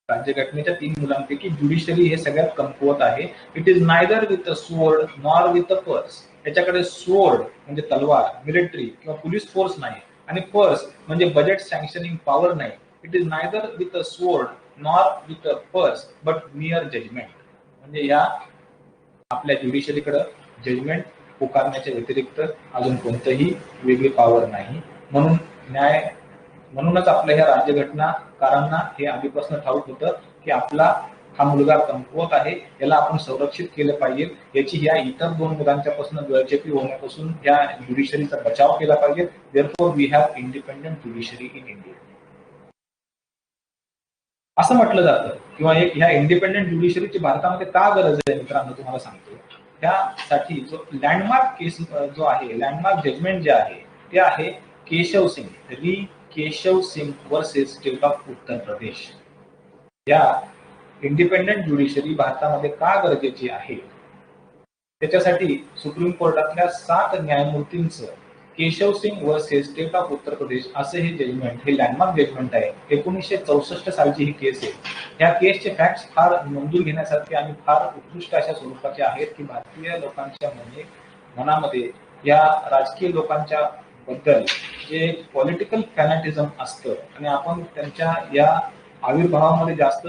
राज्यघटनेच्या 3 मुलांपैकी ज्युडिशरी हे सगळ्यात कमकुवत आहे. It is neither with a sword nor with a purse. त्याच्याकडे स्वोर्ड म्हणजे तलवार, मिलिटरी किंवा पोलीस फोर्स नाही आणि पर्स म्हणजे बजेट सँक्शनिंग पॉवर नाही. It is neither with a sword nor with a purse but mere judgement. म्हणजे या आपल्या ज्युडिशरीकडे जजमेंट पुकारण्याच्या व्यतिरिक्त अजून कोणतंही वेगळी पॉवर नाही. म्हणूनच आपल्या ह्या राज्यघटनाकारांना हे आधीपासून ठाऊक होतं की आपला हा मुलगा कमकुवत आहे, याला आपण संरक्षित केलं पाहिजे, याची ह्या इतर दोन मुलांच्या पासून गळचेपी होण्यापासून ह्या ज्युडिशरीचा बचाव केला पाहिजे. Therefore we have independent judiciary in India असं म्हटलं जातं. किंवा एक ह्या इंडिपेंडेंट ज्युडिशरीची भारतामध्ये का गरज आहे मित्रांनो, तुम्हाला सांगतो. त्यासाठी जो लँडमार्क केस जो आहे, लँडमार्क जजमेंट जे आहे ते आहे Keshav Singh, Keshav Singh versus state of Uttar Pradesh. या इंडिपेंडेंट ज्युडिशरी भारतामध्ये का गरजेची आहे त्याच्यासाठी सुप्रीम कोर्टातल्या 7 न्यायमूर्तींचं Keshav Singh versus state of Uttar Pradesh असे हे जजमेंट, हे लँडमार्क जजमेंट आहे. 1964 सालची ही केस आहे. या केसचे फॅक्ट्स फार नोंदून घेण्यासारखे आणि फार उत्कृष्ट अशा स्वरूपाचे आहेत की भारतीय लोकांच्या मनामध्ये या राजकीय लोकांच्या बद्दल जे पॉलिटिकल फॅनाटिझम असतं आणि आपण त्यांच्या या आविर्भावामध्ये जास्त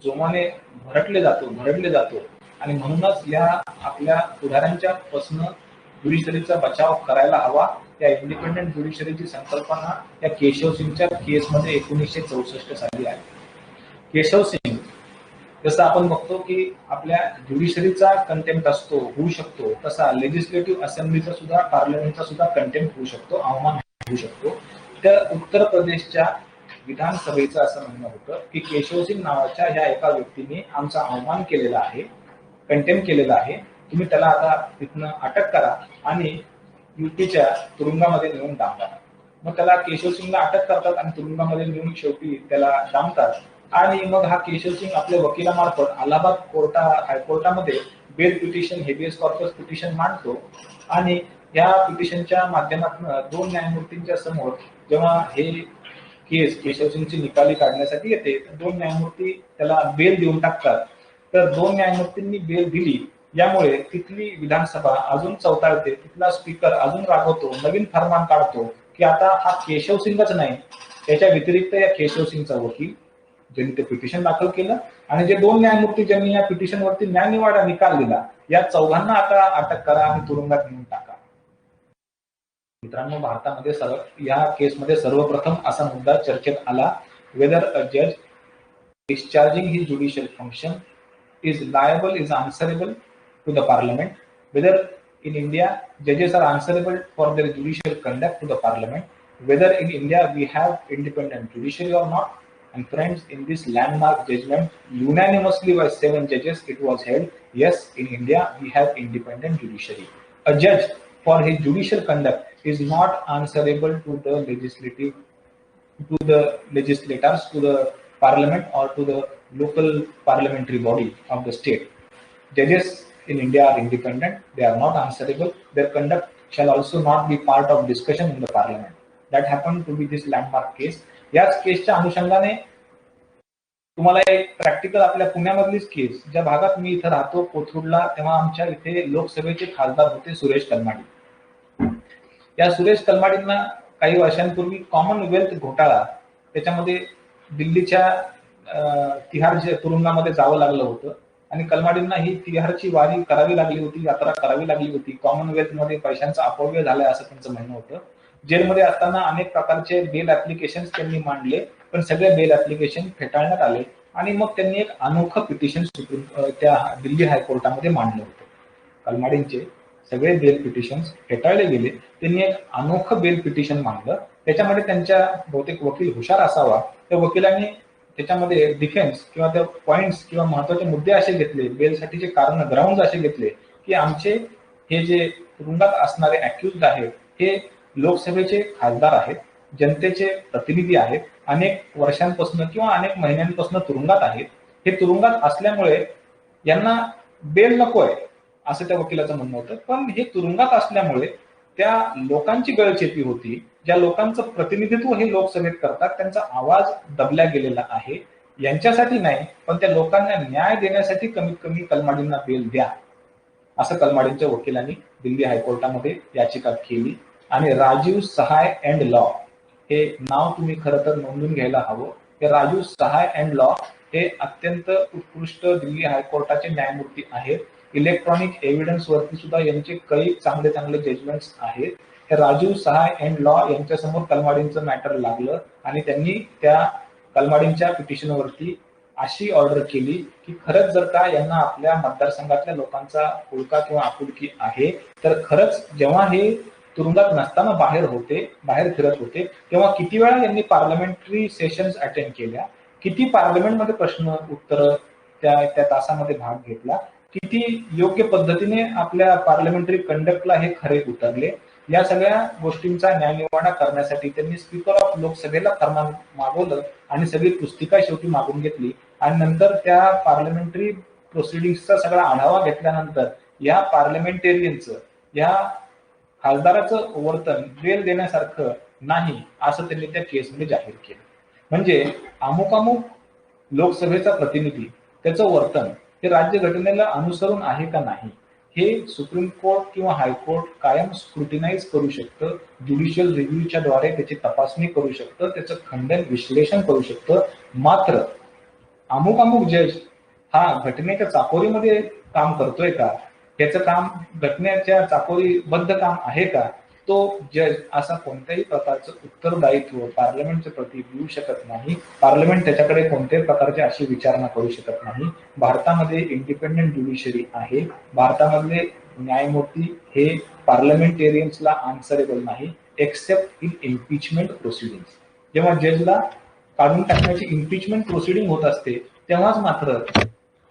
जोमाने भरडले जातो आणि म्हणूनच या आपल्या पुढाऱ्यांच्या पासून ज्युडिशरीचा बचाव करायला हवा. त्या इंडिपेंडेंट ज्युडिशरीची संकल्पना या केशव सिंगच्या केसमध्ये 1964 साली आहे. केशव सिंग जसं आपण बघतो की आपल्या ज्युडिशरीचा कंटेम्प्ट असतो, होऊ शकतो, तसा लेजिस्लेटिव्ह असेंब्लीचा सुद्धा, पार्लमेंटचा सुद्धा कंटेम्प्ट होऊ शकतो, अवमान होऊ शकतो. तर उत्तर प्रदेशच्या विधानसभेचं असं म्हणणं होतं की केशव सिंग नावाच्या ह्या एका व्यक्तीने आमचा अवमान केलेला आहे, कंटेम्प्ट केलेला आहे, तुम्ही त्याला आता तिथनं अटक करा आणि युपीच्या तुरुंगामध्ये नेऊन डांबा. मग त्याला केशव सिंगला अटक करतात आणि तुरुंगामध्ये नेऊन शेवटी त्याला डांबतात. आणि मग हा केशव सिंग आपल्या वकिलामार्फत अलाहाबाद हायकोर्टामध्ये bail petition, habeas corpus petition मांडतो. आणि या पिटिशनच्या माध्यमातून 2 न्यायमूर्तींच्या समोर जेव्हा हे केस केशव सिंगची निकाली काढण्यासाठी येते, 2 न्यायमूर्ती त्याला बेल देऊन टाकतात. तर 2 न्यायमूर्तींनी बेल दिली, यामुळे तिथली विधानसभा अजून चौताळते, तिथला स्पीकर अजून रागवतो, नवीन फरमान काढतो की आता हा केशव सिंगच नाही, त्याच्या व्यतिरिक्त या केशव सिंगचा वकील ज्यांनी ते पिटिशन दाखल केलं आणि जे 2 न्यायमूर्ती ज्यांनी या पिटिशनवरती न्यायनिवाडा निकाल दिला, या चौघांना आता अटक करा आणि तुरुंगात नेऊन टाका. मित्रांनो, भारतामध्ये या केसमध्ये सर्वप्रथम असा मुद्दा चर्चेत आला, वेदर अ जज discharging his judicial function is answerable to the parliament. Whether in India judges are answerable for their judicial conduct to the parliament, whether in India we have independent judiciary or not. And friends, in this landmark judgment, unanimously by 7 judges, it was held, yes, in India we have independent judiciary. A judge for his judicial conduct is not answerable to the legislators, to the parliament or to the local parliamentary body of the state. Judges in India are independent, they are not answerable, their conduct shall also not be part of discussion in the parliament. That happened to be this landmark case. याच केसच्या अनुषंगाने तुम्हाला एक practical आपल्या पुण्यामधलीच केस, ज्या भागात मी इथं राहतो कोथरूडला, तेव्हा आमच्या इथे लोकसभेचे खासदार होते सुरेश कलमाडी. या सुरेश कलमाडींना काही वर्षांपूर्वी कॉमनवेल्थ घोटाळा, त्याच्यामध्ये दिल्लीच्या तिहार तुरुंगामध्ये जावं लागलं होतं आणि कलमाडींना ही तिहारची वारी करावी लागली होती, यात्रा करावी लागली होती. कॉमनवेल्थ मध्ये पैशांचा अपव्यय झालाय असं त्यांचं म्हणणं होतं. जेलमध्ये असताना अनेक प्रकारचे बेल ऍप्लिकेशन त्यांनी मांडले, पण सगळे बेल ऍप्लिकेशन फेटाळण्यात आले आणि मग त्यांनी एक अनोखं पिटिशन त्या दिल्ली हायकोर्टामध्ये मांडलं होतं. कलमाडींचे सगळे बेल पिटिशन्स फेटाळले गेले, त्यांनी एक अनोखं बेल पिटिशन मांडलं. त्याच्यामध्ये त्यांच्या बहुतेक वकील हुशार असावा, त्या वकिलांनी त्याच्यामध्ये डिफेन्स किंवा त्या पॉइंट्स किंवा महत्वाचे मुद्दे असे घेतले, बेलसाठीचे कारण, ग्राउंड असे घेतले की आमचे हे जे तुरुंगात असणारे अक्युज्ड आहेत हे लोकसभेचे खासदार आहेत, जनतेचे प्रतिनिधी आहेत, अनेक वर्षांपासून किंवा अनेक महिन्यांपासून तुरुंगात आहेत. हे तुरुंगात असल्यामुळे यांना बेल नकोय असं त्या वकिलाचं म्हणणं होतं. पण हे तुरुंगात असल्यामुळे त्या लोकांची गळचेपी होती, ज्या लोकांचं प्रतिनिधित्व हे लोकसभेत करतात, त्यांचा आवाज दबल्या गेलेला आहे. यांच्यासाठी नाही, पण त्या लोकांना न्याय देण्यासाठी कमीत कमी कलमाडींना बेल द्या, असं कलमाडींच्या वकिलांनी दिल्ली हायकोर्टामध्ये याचिका केली. आणि राजीव सहाय अँड लॉ हे नाव तुम्ही खरं तर नोंदून घ्यायला हवं. हे राजीव सहाय अँड लॉ हे अत्यंत उत्कृष्ट दिल्ली हायकोर्टाचे न्यायमूर्ती आहेत. इलेक्ट्रॉनिक एव्हिडन्स वरती सुद्धा यांचे काही चांगले चांगले जजमेंट्स आहेत. हे राजीव सहाय अँड लॉ यांच्यासमोर कलमाडींचं मॅटर लागलं आणि त्यांनी त्या कलमाडींच्या पिटिशनवरती अशी ऑर्डर केली की खरंच जर का यांना आपल्या मतदारसंघातल्या लोकांचा पुळका किंवा आपुलकी आहे तर खरंच जेव्हा हे तुरुंगात नसताना बाहेर फिरत होते तेव्हा किती वेळा यांनी पार्लमेंटरी सेशन्स अटेंड केल्या, किती पार्लमेंटमध्ये प्रश्न उत्तर त्या तासामध्ये भाग घेतला, किती योग्य पद्धतीने आपल्या पार्लमेंटरी कंडक्टला हे खरे उतरले. या सगळ्या गोष्टींचा न्यायनिवाडा करण्यासाठी त्यांनी स्पीकर ऑफ लोकसभेला फरमान मागवलं आणि सगळी पुस्तिका शेवटी मागून घेतली आणि नंतर त्या पार्लमेंटरी प्रोसिडिंग्सचा सगळा आढावा घेतल्यानंतर या पार्लमेंटेरियनचं या खासदाराचं वर्तन बेल देण्यासारखं नाही असं त्यांनी त्या केसमध्ये जाहीर केलं. म्हणजे अमुक लोकसभेचा प्रतिनिधी त्याचं वर्तन हे राज्यघटनेला अनुसरून आहे का नाही हे सुप्रीम कोर्ट किंवा हायकोर्ट कायम स्क्रुटिनाइज करू शकतं, ज्युडिशियल रिव्ह्यूच्या द्वारे त्याची तपासणी करू शकतं, त्याचं खंडन विश्लेषण करू शकतं. मात्र अमुक जज हा घटनेच्या चाकोरीमध्ये काम करतोय का, त्याचं काम घटनेच्या चाकोरीबद्ध काम आहे का, तो जज असा कोणत्याही प्रकारचं उत्तरदायित्व पार्लमेंटच्या प्रती देऊ शकत नाही. पार्लमेंट त्याच्याकडे कोणत्याही प्रकारची अशी विचारणा करू शकत नाही. भारतामध्ये इंडिपेंडेंट ज्युडिशरी आहे. भारतामधले न्यायमूर्ती हे पार्लमेंटेरियन्सला आन्सरेबल नाही एक्सेप्ट इन इम्पिचमेंट प्रोसिडिंग्स. जेव्हा जजला काढून टाकण्याची इम्पिचमेंट प्रोसिडिंग होत असते तेव्हाच मात्र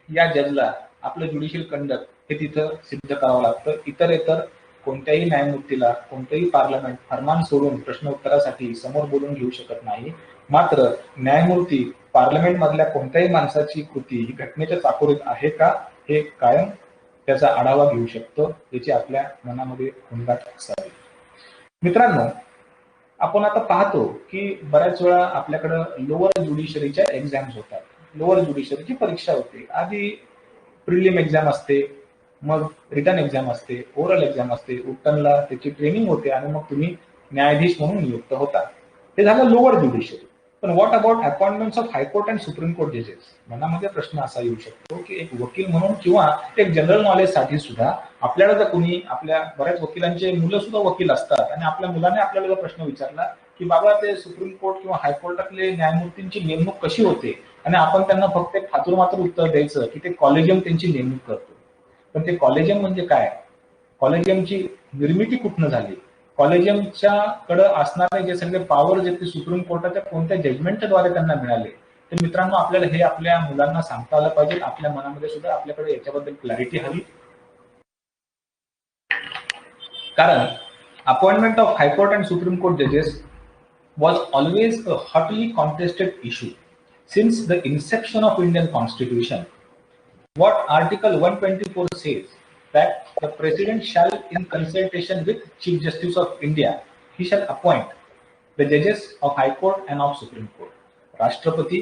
या जजला आपलं ज्युडिशियल कंडक्ट हे तिथं सिद्ध करावं लागतं. इतर कोणत्याही न्यायमूर्तीला कोणतेही पार्लमेंट फरमान सोडून प्रश्न उत्तरासाठी समोर बोलून घेऊ शकत नाही. मात्र न्यायमूर्ती पार्लमेंट मधल्या कोणत्याही माणसाची कृती ही घटनेच्या चाकोरीत आहे का हे कायम त्याचा आढावा घेऊ शकतो. याची आपल्या मनामध्ये हुंदाट असावी. मित्रांनो, आपण आता पाहतो की बऱ्याच वेळा आपल्याकडं लोअर ज्युडिशरीच्या एक्झाम्स होतात. लोअर ज्युडिशरीची परीक्षा होते. आधी प्रिलिम एक्झाम असते, मग रिटर्न एक्झाम असते, ओरल एक्झाम असते, उत्तरला त्याची ट्रेनिंग होते आणि मग तुम्ही न्यायाधीश म्हणून नियुक्त होता. हे झालं लोअर ज्युडिशरी. पण what about appointments of high court and supreme court जजेस? मनामध्ये प्रश्न असा येऊ शकतो की एक वकील म्हणून किंवा एक जनरल नॉलेज साठी सुद्धा आपल्याला जर कोणी, आपल्या बऱ्याच वकिलांचे मुलं सुद्धा वकील असतात आणि आपल्या मुलाने आपल्याला जर प्रश्न विचारला की बाबा ते सुप्रीम कोर्ट किंवा हायकोर्टातले न्यायमूर्तींची नेमणूक कशी होते आणि आपण त्यांना फक्त एक फातूरमात्र उत्तर द्यायचं की ते कॉलेजियम त्यांची नेमणूक करतो. पण ते कॉलेजियम म्हणजे काय? कॉलेजियमची निर्मिती कुठनं झाली? कॉलेजियमच्या कडे असणारे जे सगळे पॉवर जे ते सुप्रीम कोर्टाच्या कोणत्या जजमेंटच्या द्वारे त्यांना मिळाले, तर मित्रांनो आपल्याला हे आपल्या मुलांना सांगता आलं पाहिजे. आपल्या मनामध्ये सुद्धा आपल्याकडे याच्याबद्दल क्लॅरिटी हवी. कारण appointment of high court and supreme court जजेस was always a hotly contested issue since the inception of Indian Constitution. What Article 124 says that the President shall, in consultation with Chief Justice of India, he shall appoint the judges of High Court and of Supreme Court. राष्ट्रपती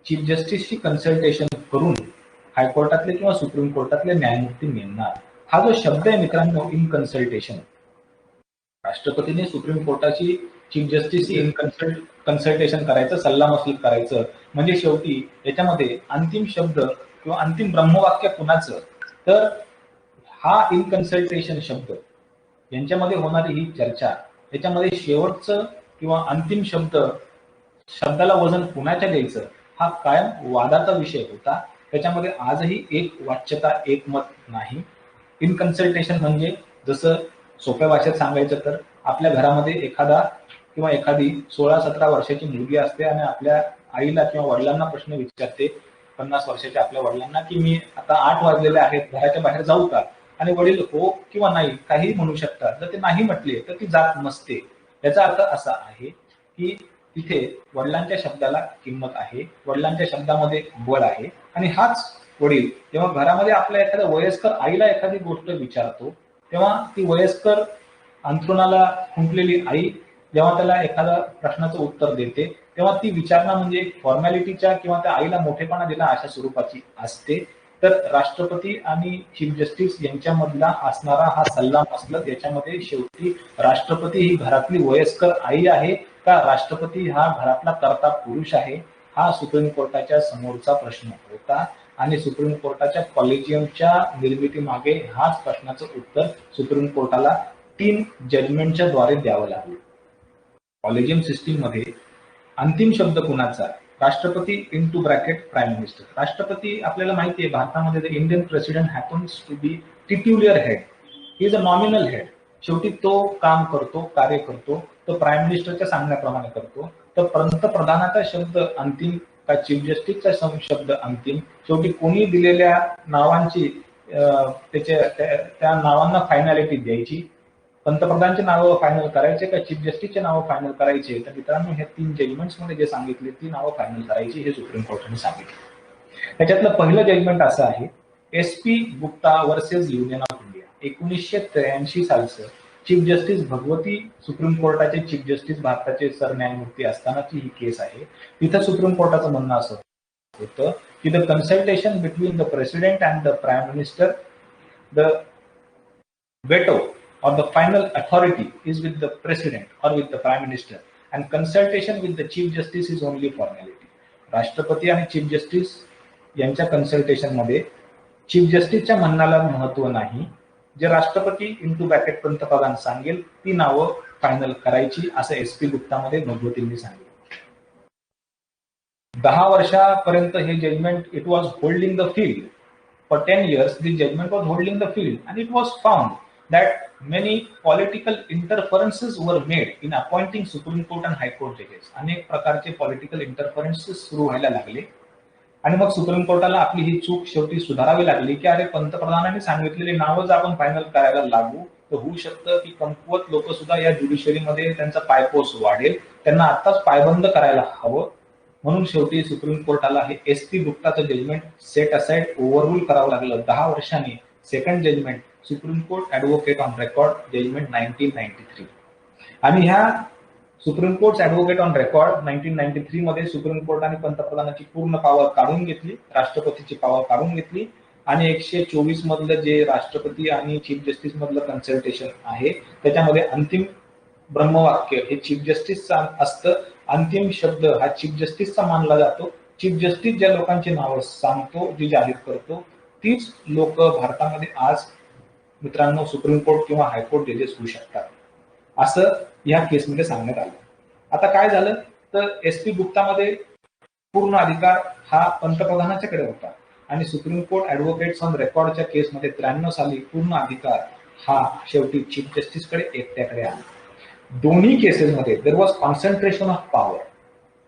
chief जस्टिसची consultation करून हायकोर्टातले किंवा supreme कोर्टातले न्यायमूर्ती नेमणार. हा जो शब्द आहे मित्रांनो, इन कन्सल्टेशन, राष्ट्रपतीने सुप्रीम कोर्टाची चीफ जस्टिसची इन कन्सल्टेशन करायचं, सल्लामसलत करायचं, म्हणजे शेवटी याच्यामध्ये अंतिम शब्द किंवा अंतिम ब्रह्मवाक्य कुणाचं, तर हा इन कन्सल्टेशन शब्द यांच्यामध्ये होणारी ही चर्चा, याच्यामध्ये शेवटचं किंवा अंतिम शब्दाला वजन कुणाच्या द्यायचं हा कायम वादाचा विषय होता. त्याच्यामध्ये आजही एक वाच्यता, एक मत नाही. इन कन्सल्टेशन म्हणजे जसं सोप्या भाषेत सांगायचं तर आपल्या घरामध्ये एखादा किंवा एखादी 16-17 वर्षाची मुलगी असते आणि आपल्या आईला किंवा वडिलांना प्रश्न विचारते, 50 वर्षाच्या आपल्या वडिलांना, की मी आता 8 वाजलेले आहेत, घराच्या बाहेर जाऊ का? आणि वडील हो किंवा नाही काही म्हणू शकतात. जर ते नाही म्हटले तर ती जात नसते. याचा अर्थ असा आहे की तिथे वडिलांच्या शब्दाला किंमत आहे, वडिलांच्या शब्दामध्ये बळ आहे. आणि हाच वडील जेव्हा घरामध्ये आपल्या एखाद्या वयस्कर आईला एखादी गोष्ट विचारतो तेव्हा ती वयस्कर अंथरुणाला खुंटलेली आई जेव्हा त्याला एखाद्या प्रश्नाचं उत्तर देते तेव्हा ती विचारणा म्हणजे फॉर्मॅलिटीच्या किंवा त्या आईला मोठेपणा दिला अशा स्वरूपाची असते. तर राष्ट्रपती आणि चीफ जस्टिस यांच्यामधला असणारा हा सल्ला मसलत, याच्यामध्ये शेवटी राष्ट्रपती ही घरातली वयस्कर आई आहे का राष्ट्रपती हा घरातला कर्ता पुरुष आहे, हा सुप्रीम कोर्टाच्या समोरचा प्रश्न होता. आणि सुप्रीम कोर्टाच्या कॉलेजियमच्या निर्मितीमागे हाच प्रश्नाचं उत्तर सुप्रीम कोर्टाला 3 जजमेंटच्या द्वारे द्यावं लागलं. कॉलेजियम सिस्टीम मध्ये अंतिम शब्द कुणाचा? राष्ट्रपती इंटू ब्रॅकेट प्राईम मिनिस्टर. राष्ट्रपती आपल्याला माहिती आहे भारतामध्ये the Indian president happens to be titular head, he is a nominal head. शेवटी तो काम करतो, कार्य करतो, तो प्राईम मिनिस्टरच्या सांगण्याप्रमाणे करतो. तर पंतप्रधानाचा शब्द अंतिम का चीफ जस्टिसचा शब्द अंतिम? शेवटी कोणी दिलेल्या नावांची त्या नावांना फायनॅलिटी द्यायची? पंतप्रधानचे नावं फायनल करायचे का चीफ जस्टिसचे नावं फायनल करायचे? तर मित्रांनो, हे 3 जजमेंट्स मध्ये जे सांगितले ती नावं फायनल करायची हे सुप्रीम कोर्टाने सांगितले. त्याच्यातलं पहिलं जजमेंट असं आहे, SP Gupta versus Union of India. 1983 सालचं चीफ जस्टिस भगवती सुप्रीम कोर्टाचे चीफ जस्टिस भारताचे सरन्यायमूर्ती असतानाची ही केस आहे. तिथं सुप्रीम कोर्टाचं म्हणणं असं होतं की the consultation between the president and the prime minister, the veto or the final authority is with the president or with the prime minister and consultation with the chief justice is only formality. राष्ट्रपती आणि chief justice यांच्या consultation मध्ये chief जस्टिसच्या म्हणण्याला महत्व नाही. जे राष्ट्रपती into bracket पंतप्रधान सांगेल ती नावं फायनल करायची, असं SP गुप्तामध्ये भगवतींनी सांगितलं. 10 वर्षापर्यंत हे judgement it was holding the field. For 10 years, the judgment was holding the field, and it was found that many political interferences were made in appointing Supreme Court and High Court judges. अनेक प्रकारचे political इंटरफरन्सेस सुरू व्हायला लागले आणि मग supreme कोर्टाला आपली ही चूक शेवटी सुधारावी लागली की अरे पंतप्रधानांनी सांगितलेली नावं आपण फायनल करायला लागू तर होऊ शकतं की कमकुवत लोक सुद्धा या ज्युडिशरीमध्ये त्यांचा पायपोस वाढेल, त्यांना आताच पायबंद करायला हवं. म्हणून शेवटी सुप्रीम कोर्टाला हे SP गुप्ताचं जजमेंट सेट असाइड ओव्हररूल करावं लागलं. 10 वर्षांनी second judgement supreme court advocate on record judgement 1993. आणि ह्या supreme court advocate on record 1993 मध्ये सुप्रीम कोर्टाने पंतप्रधानाची पूर्ण पॉवर काढून घेतली, राष्ट्रपतीची पॉवर काढून घेतली आणि 124 मधलं जे राष्ट्रपती आणि चीफ जस्टिस मधलं कन्सल्टेशन आहे त्याच्यामध्ये अंतिम ब्रह्मवाक्य हे चीफ जस्टिसचं असतं. अंतिम शब्द हा चीफ जस्टिसचा मानला जातो. चीफ जस्टिस ज्या लोकांची नावं सांगतो, जी जाहीर करतो, तीच लोक भारतामध्ये आज मित्रांनो सुप्रीम कोर्ट किंवा हायकोर्ट जजेस होऊ शकतात, असं या केसमध्ये सांगण्यात आलं. आता काय झालं तर SP गुप्तामध्ये पूर्ण अधिकार हा पंतप्रधानाच्याकडे होता आणि सुप्रीम कोर्ट ऍडव्होकेट्स ऑन रेकॉर्डच्या केसमध्ये 93 साली पूर्ण अधिकार हा शेवटी चीफ जस्टिसकडे एकट्याकडे आला. दोन्ही केसेसमध्ये there was concentration of power.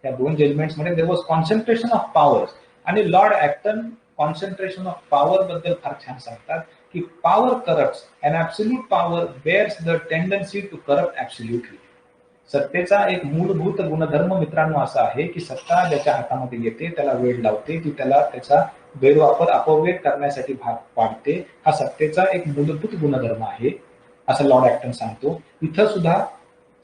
त्या 2 जजमेंट्स मध्ये there was concentration of power. आणि Lord Acton concentration of power बद्दल फार छान सांगतात की power corrupts and absolute power bears the tendency to corrupt absolutely. सत्तेचा एक मूलभूत गुणधर्म मित्रांनो असा आहे की सत्ता ज्याच्या हातामध्ये येते त्याला वेळ लावते, ती त्याला त्याचा गैरवापर अपव्यय करण्यासाठी भाग पाडते. हा सत्तेचा एक मूलभूत गुणधर्म आहे असं लॉर्ड ऍक्टन सांगतो. इथं सुद्धा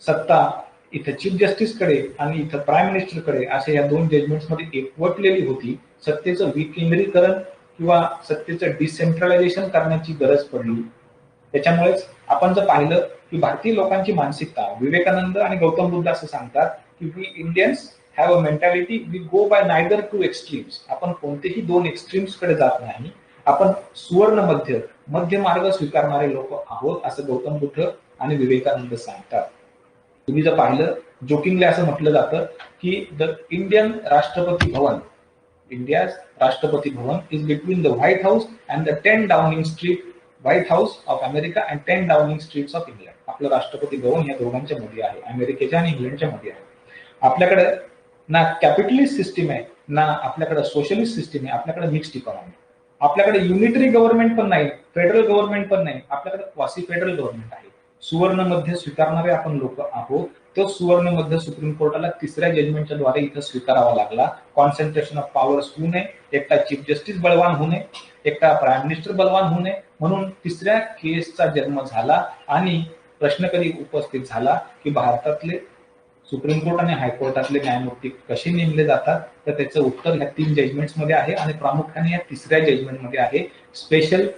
सत्ता इथं चीफ जस्टिसकडे आणि इथं प्राईम मिनिस्टरकडे असे या 2 जजमेंट्समध्ये एकवटलेली होती. सत्तेचं विकेंद्रीकरण किंवा सत्तेचं डिसेंट्रलायझेशन करण्याची गरज पडली. त्याच्यामुळेच आपण जर पाहिलं की भारतीय लोकांची मानसिकता, विवेकानंद आणि गौतम बुद्ध असं सांगतात की we Indians have a mentality we go by neither to extremes. आपण कोणतेही 2 एक्स्ट्रीम्स कडे जात नाही, आपण सुवर्ण मध्य मार्ग स्वीकारणारे लोक आहोत असं गौतम बुद्ध आणि विवेकानंद सांगतात. तुम्ही जर पाहिलं जोकिंगली असं म्हटलं जातं की द इंडियन राष्ट्रपती Bhavan, India's Rashtrapati Bhavan is between the White House and the 10 Downing Street, White House of America and 10 Downing Streets of England. आपलं राष्ट्रपती भवन या दोघांच्या मध्ये आहे, अमेरिकेच्या आणि इंग्लंडच्या मध्ये आहे. आपल्याकडे ना कॅपिटलिस्ट सिस्टीम आहे ना आपल्याकडे सोशलिस्ट सिस्टीम आहे, आपल्याकडे मिक्स्ड इकॉनॉमी. आपल्याकडे युनिटरी गव्हर्नमेंट पण नाही, फेडरल गव्हर्नमेंट पण नाही, आपल्याकडे क्वासी फेडरल गव्हर्नमेंट आहे. सुवर्ण मध्य स्वीकारणारे आपण लोक आहोत. तो सुवर्ण मध्य सुप्रीम कोर्टाला 3ऱ्या जजमेंटच्या द्वारे इथं स्वीकारावा लागला. कॉन्सन्ट्रेशन ऑफ पॉवर्स होऊ नये, एकटा चीफ जस्टिस बलवान होऊ नये, एकटा प्राईम मिनिस्टर बलवान होऊ नये, म्हणून 3ऱ्या केसचा जन्म झाला. आणि प्रश्न कधी उपस्थित झाला की भारतातले सुप्रीम कोर्ट आणि हायकोर्टातले न्यायमूर्ती कसे नेमले जातात, तर त्याचं उत्तर ह्या 3 जजमेंट्स मध्ये आहे आणि प्रामुख्याने या 3ऱ्या जजमेंट मध्ये आहे. स्पेशल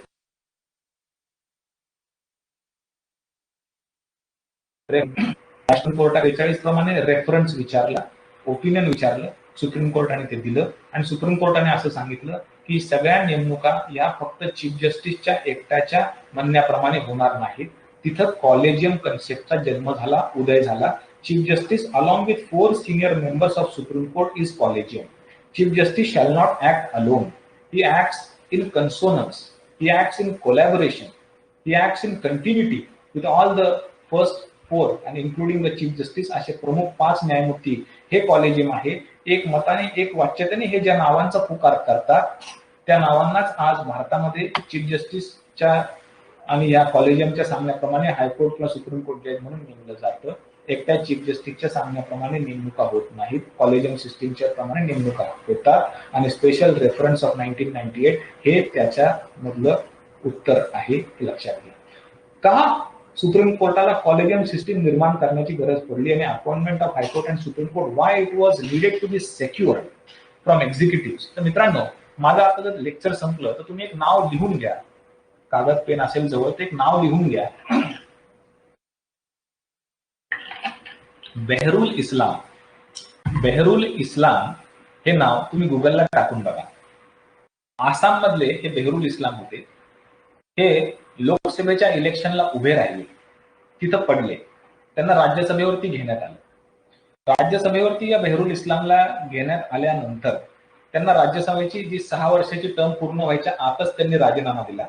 नॅशनल कोर्टात 43 प्रमाणे रेफरन्स विचारला, ओपिनियन विचारलं, सुप्रीम कोर्टाने ते दिलं आणि सुप्रीम कोर्टाने असं सांगितलं की सगळ्या नेमणुका या फक्त चीफ जस्टिसच्या एकट्याच्या म्हणण्याप्रमाणे होणार नाहीत. तिथं कॉलेजियम कन्सेप्टचा जन्म झाला, उदय झाला. Chief justice along with 4 senior members of supreme Court is collegium. Chief justice shall not act alone. He acts in consonance, he acts in collaboration, he acts in continuity with all the first 4 आणि including the chief justice. असे प्रमुख 5 न्यायमूर्ती हे collegium आहे. एक मताने, एक वाच्यतेने हे ज्या नावांचा पुकार करतात त्या नावांनाच आज भारतामध्ये चीफ जस्टिसच्या आणि या कॉलेजियमच्या सांगण्याप्रमाणे हायकोर्ट किंवा सुप्रीम कोर्ट जज म्हणून नेमलं जातं. एकट्या चीफ जस्टिसच्या सांगण्याप्रमाणे नेमणुका होत नाहीत, कॉलेजियम सिस्टीमच्या प्रमाणे नेमणुका होतात आणि स्पेशल रेफरन्स ऑफ 1998 हे त्याच्या मधलं उत्तर आहे, हे लक्षात घ्या. का सुप्रीम कोर्टाला कॉलेजियम सिस्टीम निर्माण करण्याची गरज पडली आणि appointment of high court and supreme court why it was needed to be secure from executive. तर मित्रांनो, माझं आता जर लेक्चर संपलं तर तुम्ही एक नाव लिहून घ्या, कागद पेन असेल जवळ ते एक नाव लिहून घ्या. बेहरुल इस्लाम. बेहरुल इस्लाम हे नाव तुम्ही गुगलला टाकून बघा. आसाम मधले हे बेहरुल इस्लाम होते. हे लोकसभेच्या इलेक्शनला उभे राहिले, तिथं पडले, त्यांना राज्यसभेवरती घेण्यात आलं. राज्यसभेवरती या बेहरुल इस्लामला घेण्यात आल्यानंतर त्यांना राज्यसभेची जी 6 वर्षाची टर्म पूर्ण व्हायच्या आतच त्यांनी राजीनामा दिला.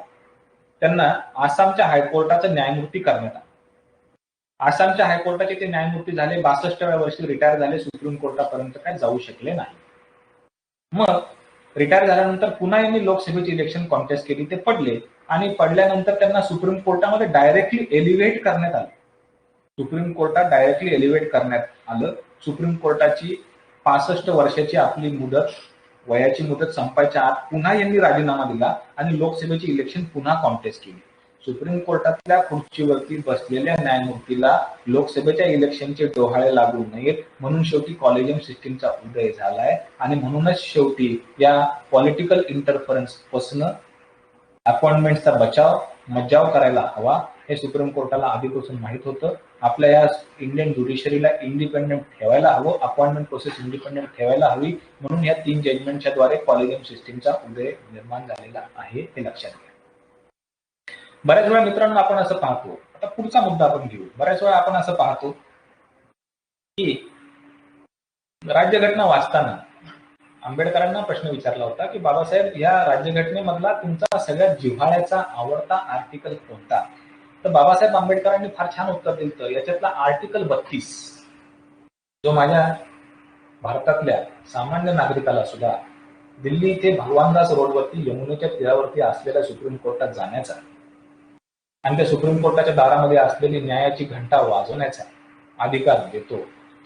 त्यांना आसामच्या हायकोर्टाचं न्यायमूर्ती करण्यात आलं. आसामच्या हायकोर्टाचे ते न्यायमूर्ती झाले, 62व्या वर्षी रिटायर झाले, सुप्रीम कोर्टापर्यंत काय जाऊ शकले नाही. मग रिटायर झाल्यानंतर पुन्हा यांनी लोकसभेची इलेक्शन कॉन्टेस्ट केली, ते पडले आणि पडल्यानंतर त्यांना सुप्रीम कोर्टामध्ये डायरेक्टली एलिव्हेट करण्यात आलं. सुप्रीम कोर्टात डायरेक्टली एलिव्हेट करण्यात आलं. सुप्रीम कोर्टाची 65 वर्षाची आपली मुदत, वयाची मुदत संपायच्या आत पुन्हा यांनी राजीनामा दिला आणि लोकसभेची इलेक्शन पुन्हा कॉन्टेस्ट केली. सुप्रीम कोर्टातल्या खुर्चीवरती बसलेल्या न्यायमूर्तीला लोकसभेच्या इलेक्शनचे डोहाळे लागू नयेत म्हणून शेवटी कॉलेजियम सिस्टीमचा उदय झालाय आणि म्हणूनच शेवटी या पॉलिटिकल इंटरफरन्स पासून अपॉइंटमेंटचा मज्जाव करायला हवा हे सुप्रीम कोर्टाला आधीपासून माहित होतं. आपल्या या इंडियन ज्युडिशरीला इंडिपेंडेंट ठेवायला हवं, अपॉइंटमेंट प्रोसेस इंडिपेंडेंट ठेवायला हवी, म्हणून या 3 जजमेंटच्या द्वारे कॉलेजियम सिस्टीमचा उदय निर्माण झालेला आहे, हे लक्षात घ्या. बऱ्याच वेळा मित्रांनो आपण असं पाहतो, आता पुढचा मुद्दा आपण घेऊ. बऱ्याच वेळा आपण असं पाहतो की राज्यघटना वाचताना आंबेडकरांना प्रश्न विचारला होता की बाबासाहेब, या राज्यघटनेमधला तुमचा सगळ्यात जिव्हाळ्याचा आवडता आर्टिकल कोणता? तर बाबासाहेब आंबेडकरांनी फार छान उत्तर दिलं. याच्यातला आर्टिकल 32 जो माझ्या भारतातल्या सामान्य नागरिकाला सुद्धा दिल्ली इथे भगवानदास रोडवरती यमुनेच्या तीरावरती असलेल्या सुप्रीम कोर्टात जाण्याचा आणि त्या सुप्रीम कोर्टाच्या दारामध्ये असलेली न्यायाची घंटा वाजवण्याचा अधिकार देतो.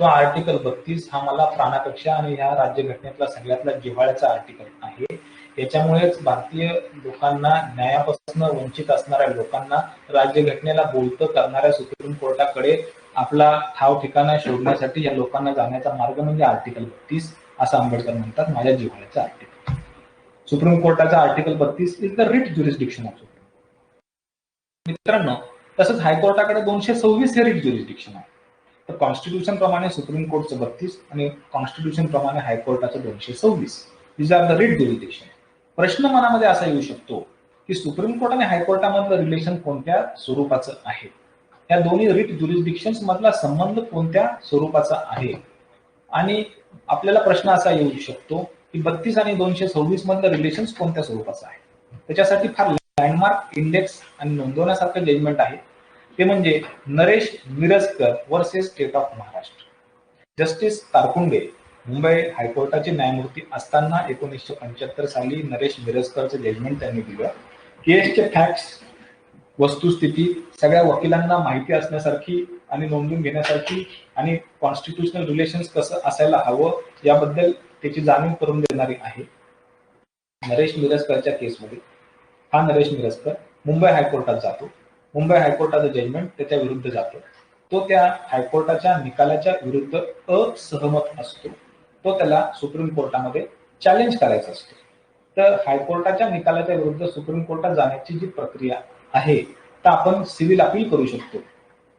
तो आर्टिकल 32 हा मला प्राणापेक्षा आणि ह्या राज्यघटनेतला सगळ्यातला जिव्हाळ्याचा आर्टिकल आहे. याच्यामुळेच भारतीय लोकांना, न्यायापासून वंचित असणाऱ्या लोकांना, राज्यघटनेला बोलतं करणाऱ्या सुप्रीम कोर्टाकडे आपला ठाव ठिकाणा शोधण्यासाठी या लोकांना जाण्याचा मार्ग म्हणजे आर्टिकल 32 असं आंबेडकर म्हणतात. माझ्या जिव्हाळ्याचा आर्टिकल सुप्रीम कोर्टाचा article 32 is the writ jurisdiction of supreme. मित्रांनो, तसंच हायकोर्टाकडे 226 हे रिट ज्युरिस्डिक्शन आहे. तर कॉन्स्टिट्यूशन प्रमाणे सुप्रीम कोर्टचं 32 आणि कॉन्स्टिट्यूशन प्रमाणे हायकोर्टाचं 226. दिस आर द रिट ज्युरिस्डिक्शन. प्रश्न मनामध्ये असा येऊ शकतो की सुप्रीम कोर्ट आणि हायकोर्टामधलं रिलेशन कोणत्या स्वरूपाचं आहे, या दोन्ही रिट ज्युरिस्डिक्शन्स मधला संबंध कोणत्या स्वरूपाचा आहे, आणि आपल्याला प्रश्न असा येऊ शकतो की 32 आणि 226 मधलं रिलेशन कोणत्या स्वरूपाचं आहे. त्याच्यासाठी फार लँडमार्क इंडेक्स आणि नोंदवण्यासारखं जजमेंट आहे. ते म्हणजे Naresh Mirajkar versus state of Maharashtra. Justice Tarkunde Mumbai हायकोर्टाचे न्यायमूर्ती असताना 1975 साली नरेश मिरजकरचं जजमेंट त्यांनी दिलं. केसचे फॅक्ट्स, वस्तुस्थिती सगळ्या वकिलांना माहिती असण्यासारखी आणि नोंदून घेण्यासारखी आणि कॉन्स्टिट्युशनल रिलेशन्स कसं असायला हवं याबद्दल त्याची जाणीव करून देणारी आहे. नरेश मिरजकरच्या केसमध्ये हा नरेश मिरजकर मुंबई हायकोर्टात जातो. मुंबई हायकोर्टाचं जजमेंट त्याच्या विरुद्ध जातं. तो त्या हायकोर्टाच्या निकालाच्या विरुद्ध असहमत असतो, तो त्याला सुप्रीम कोर्टामध्ये चॅलेंज करायचा असतो. तर हायकोर्टाच्या निकालाच्या विरुद्ध सुप्रीम कोर्टात जाण्याची जी प्रक्रिया आहे, तर आपण सिव्हिल अपील करू शकतो,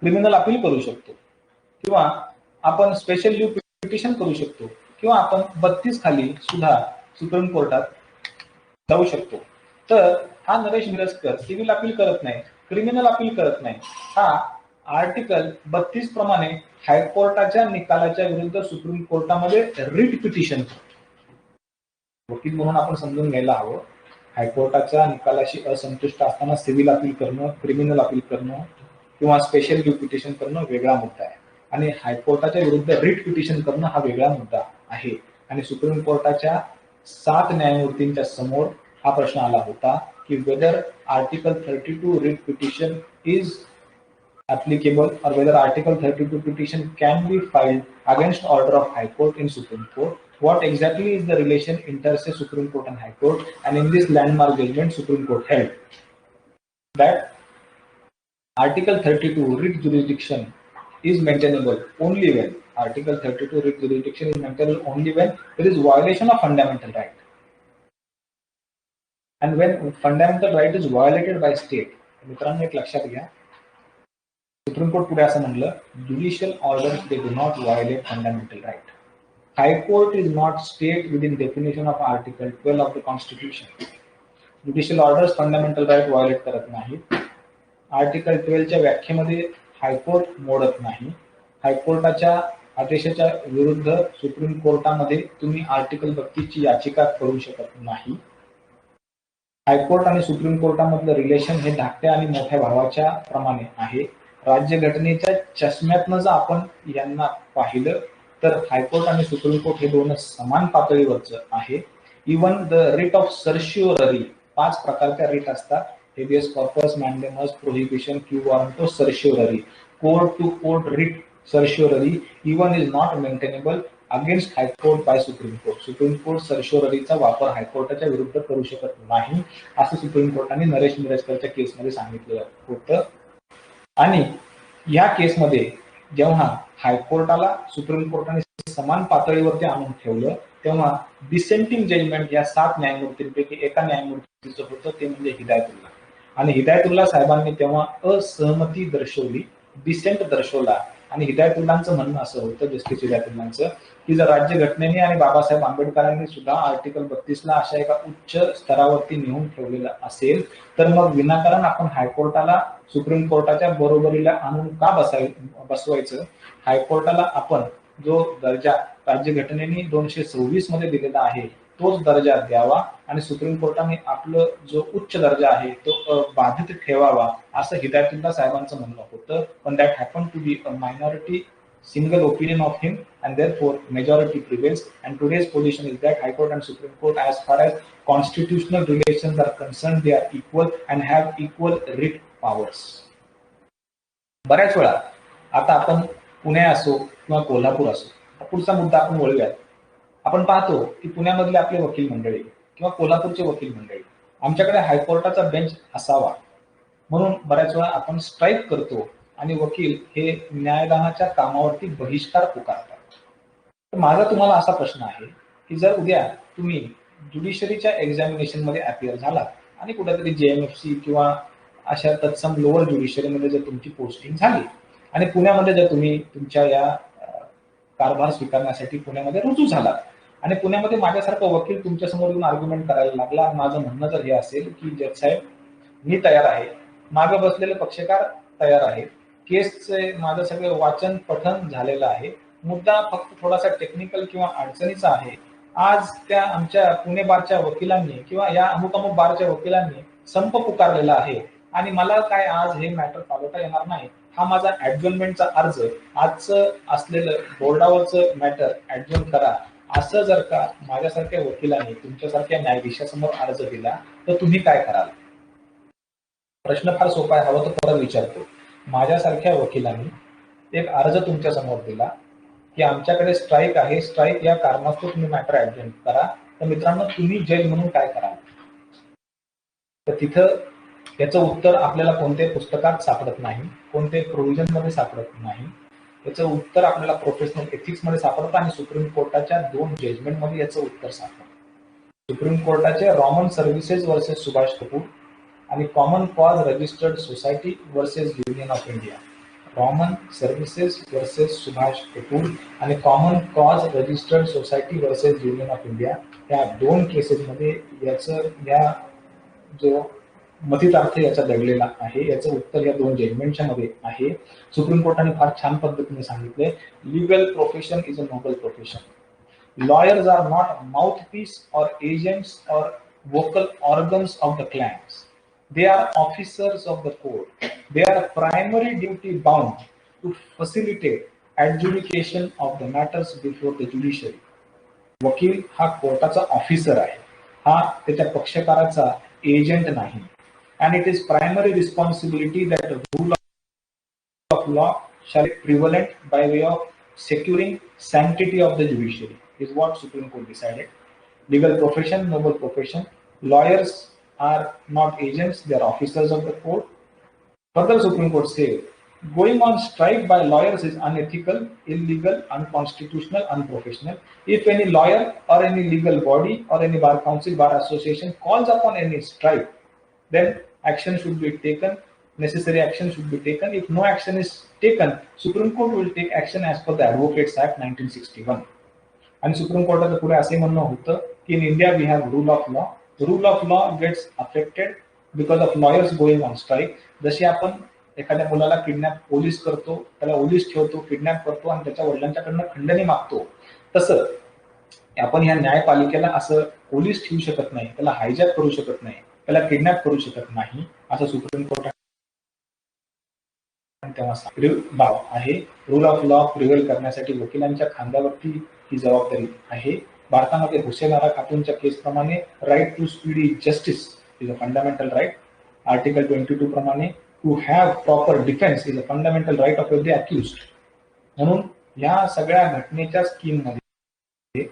क्रिमिनल अपील करू शकतो, किंवा आपण स्पेशल लीव्ह पिटिशन करू शकतो, किंवा आपण 32 खाली सुद्धा सुप्रीम कोर्टात जाऊ शकतो. तर हा नरेश मिरजकर सिव्हिल अपील करत नाही, क्रिमिनल अपील करत नाही, हा आर्टिकल 32 प्रमाणे हायकोर्टाच्या निकालाच्या विरुद्ध सुप्रीम कोर्टामध्ये रिट पिटिशन करतो. वकील म्हणून आपण समजून घ्यायला हवं, हायकोर्टाच्या निकालाशी असंतुष्ट असताना सिव्हिल अपील करणं, क्रिमिनल अपील करणं किंवा स्पेशल लीव्ह पिटिशन करणं वेगळा मुद्दा आहे, आणि हायकोर्टाच्या विरुद्ध रिट पिटिशन करणं हा वेगळा मुद्दा आहे. आणि सुप्रीम कोर्टाच्या 7 न्यायमूर्तींच्या समोर हा प्रश्न आला होता की whether article 32 writ petition is applicable or whether Article 32 petition can be filed against order of High Court in Supreme Court. What exactly is the relation inter se Supreme Court and High Court? And in this landmark judgment, Supreme Court held that Article 32 writ jurisdiction is maintainable only when Article 32 writ jurisdiction is maintainable only when there is violation of fundamental right. And when fundamental right is violated by state, मित्रांनो एक लक्षात घ्या, Supreme court पुढे असं म्हणलं, judicial orders they do not violate fundamental right. High court is not state within definition of article 12 of the constitution. Judicial orders fundamental right violate करत नाहीत. Article 12च्या व्याख्येमध्ये high court मोडत नाही. हायकोर्टाच्या आदेशाच्या विरुद्ध सुप्रीम कोर्टामध्ये तुम्ही आर्टिकल 32 ची याचिका करू शकत नाही. हायकोर्ट आणि सुप्रीम कोर्टामधलं रिलेशन हे धाकट्या आणि मोठ्या भावाच्या प्रमाणे आहे. राज्यघटनेच्या चष्म्यातनं जर आपण यांना पाहिलं तर हायकोर्ट आणि सुप्रीम कोर्ट हे दोन समान पातळीवरचं आहे. Even the writ of certiorari, 5 प्रकारच्या रिट असतात, habeas corpus, mandamus, prohibition, quo warranto, certiorari. Court to court writ certiorari even is not maintainable against high court by Supreme Court. Supreme Court सर्शिओररीचा वापर हायकोर्टाच्या विरुद्ध करू शकत नाही, असं सुप्रीम कोर्टाने नरेश मिरजकरच्या केसमध्ये सांगितलं होतं. आणि या केसमध्ये जेव्हा हायकोर्टाला सुप्रीम कोर्टाने समान पातळीवरती आणून ठेवलं, तेव्हा डिसेंटिंग जजमेंट या 7 न्यायमूर्तींपैकी एका न्यायमूर्तीचं होतं, ते म्हणजे हिदायतुल्ला. आणि हिदायतुल्ला साहेबांनी तेव्हा असहमती दर्शवली, डिसेंट दर्शवला. आणि हिदायतुल्लांचं म्हणणं असं होतं, जस्टिस हिदायतुल्लांचं, की जर राज्यघटनेने आणि बाबासाहेब आंबेडकरांनी सुद्धा आर्टिकल 32ला अशा एका उच्च स्तरावरती नेऊन ठेवलेलं असेल, तर मग विनाकारण आपण हायकोर्टाला सुप्रीम कोर्टाच्या बरोबरीला आणून का बसवायचं. हायकोर्टाला आपण जो दर्जा राज्यघटनेने 226 मध्ये दिलेला आहे तोच दर्जा द्यावा, आणि सुप्रीम कोर्टाने आपलं जो उच्च दर्जा आहे तो बाधित ठेवावा, असं हिदायतुल्ला साहेबांचं म्हणणं होतं. पण that happen to be a minority single opinion of him, and therefore majority prevails. And today's position is that High Court and Supreme Court, as far as constitutional relations are concerned, they are equal and have equal writ powers. बऱ्याच वेळा आता आपण पुणे असो किंवा कोल्हापूर असो, पुढचा मुद्दा आपण वळूयात. आपण पाहतो की पुण्यामधले आपले वकील मंडळी किंवा कोल्हापूरचे वकील मंडळी, आमच्याकडे हायकोर्टाचा बेंच असावा म्हणून बऱ्याच वेळा आपण स्ट्राईक करतो आणि वकील हे न्यायदानाच्या कामावरती बहिष्कार पुकारतात. तर माझा तुम्हाला असा प्रश्न आहे की जर उद्या तुम्ही ज्युडिशरीच्या एक्झामिनेशन मध्ये अपियर झालात आणि कुठेतरी JMFC किंवा अशा तत्सम लोअर ज्युडिशरीमध्ये जर तुमची पोस्टिंग झाली आणि पुण्यामध्ये जर तुम्ही तुमच्या या कारभार स्वीकारण्यासाठी पुण्यामध्ये रुजू झालात आणि पुण्यामध्ये माझ्यासारखा वकील तुमच्या समोर येऊन आर्ग्युमेंट करायला लागला, माझं म्हणणं जर हे असेल की जज साहेब मी तयार आहे, मागे बसलेले पक्षकार तयार आहे, केसचे माझं सगळं वाचन पठन झालेलं आहे, मुद्दा फक्त थोडासा टेक्निकल किंवा अडचणीचा आहे, आज त्या आमच्या पुणे बारच्या वकिलांनी किंवा या अमुक अमुक बारच्या वकिलांनी संप पुकारलेला आहे आणि मला काय आज हे मॅटर चालवता येणार नाही, हा माझा ऍडजॉर्नमेंटचा अर्ज, आजचं असलेलं बोर्डावरचं मॅटर ऍडजॉर्न करा, असं जर का माझ्यासारख्या वकिलांनी तुमच्यासारख्या न्यायाधीशासमोर अर्ज दिला तर तुम्ही काय कराल. प्रश्न फार सोपा आहे, हवं तर परत विचारतो. माझ्यासारख्या वकिलांनी एक अर्ज तुमच्या समोर दिला की आमच्याकडे स्ट्राईक आहे, स्ट्राईक या कारणास्तव तुम्ही मॅटर ऍडजॉर्न करा, तर मित्रांनो तुम्ही जज म्हणून काय कराल. तर तिथं याचं उत्तर आपल्याला कोणत्याही पुस्तकात सापडत नाही, कोणत्याही प्रोव्हिजन मध्ये सापडत नाही. याचं उत्तर आपल्याला प्रोफेशनल एथिक्स मध्ये सापडतं आणि सुप्रीम कोर्टाच्या 2 जजमेंट मध्ये याचं उत्तर सापडतं. सुप्रीम कोर्टाचे Roman services versus Subhash Kapoor आणि Common Cause registered society versus Union of India. Common Services versus Subhash Kapoor आणि Common Cause registered society versus Union of India या 2 केसेसमध्ये या जो मथितार्थ याचा दडलेला आहे, याचं उत्तर या 2 जजमेंटच्या मध्ये आहे. सुप्रीम कोर्टाने फार छान पद्धतीने सांगितले, legal profession is a noble profession. Lawyers are not mouthpiece or agents or vocal organs of the clans. They are officers of the court. They are primary duty bound to facilitate adjudication of the matters before the judiciary. वकील हा कोर्टाचा officer आहे, हा त्याच्या पक्षकाराचा agent नाही. And it is primary responsibility that the rule of law shall be prevalent by way of securing sanctity of the judiciary is what Supreme Court decided. Legal profession, noble profession. Lawyers are not agents, they are officers of the court. Further, Supreme Court said, going on strike by lawyers is unethical, illegal, unconstitutional, unprofessional. If any lawyer or any legal body or any bar council, bar association calls upon any strike, then action should be taken, necessary action should be taken. If no action is taken, Supreme Court will take action as per the Advocates Act 1961. आणि supreme कोर्टाचं पुढे असे म्हणणं होतं की in India we have rule of law. Rule of law gets affected because of lawyers going on strike. जशी आपण एखाद्या मुलाला किडनॅप पोलीस करतो, त्याला ओलीस ठेवतो, किडनॅप करतो आणि त्याच्या वडिलांच्याकडनं खंडणी मागतो, तसं आपण ह्या न्यायपालिकेला असं पोलीस ठेवू शकत नाही, त्याला हायजॅक करू शकत नाही, त्याला किडनॅप करू शकत नाही, असं सुप्रीम कोर्ट तेव्हा आहे. रूल ऑफ लॉ प्रिव्हेल करण्यासाठी वकिलांच्या खांद्यावरती ही जबाबदारी आहे. भारतामध्ये हुसेन आरा खातूनच्या केसप्रमाणे right to speedy justice is a fundamental right. Article 22 प्रमाणे to have proper defence is a fundamental right of every accused. म्हणून या सगळ्या घटनेच्या स्कीम मध्ये,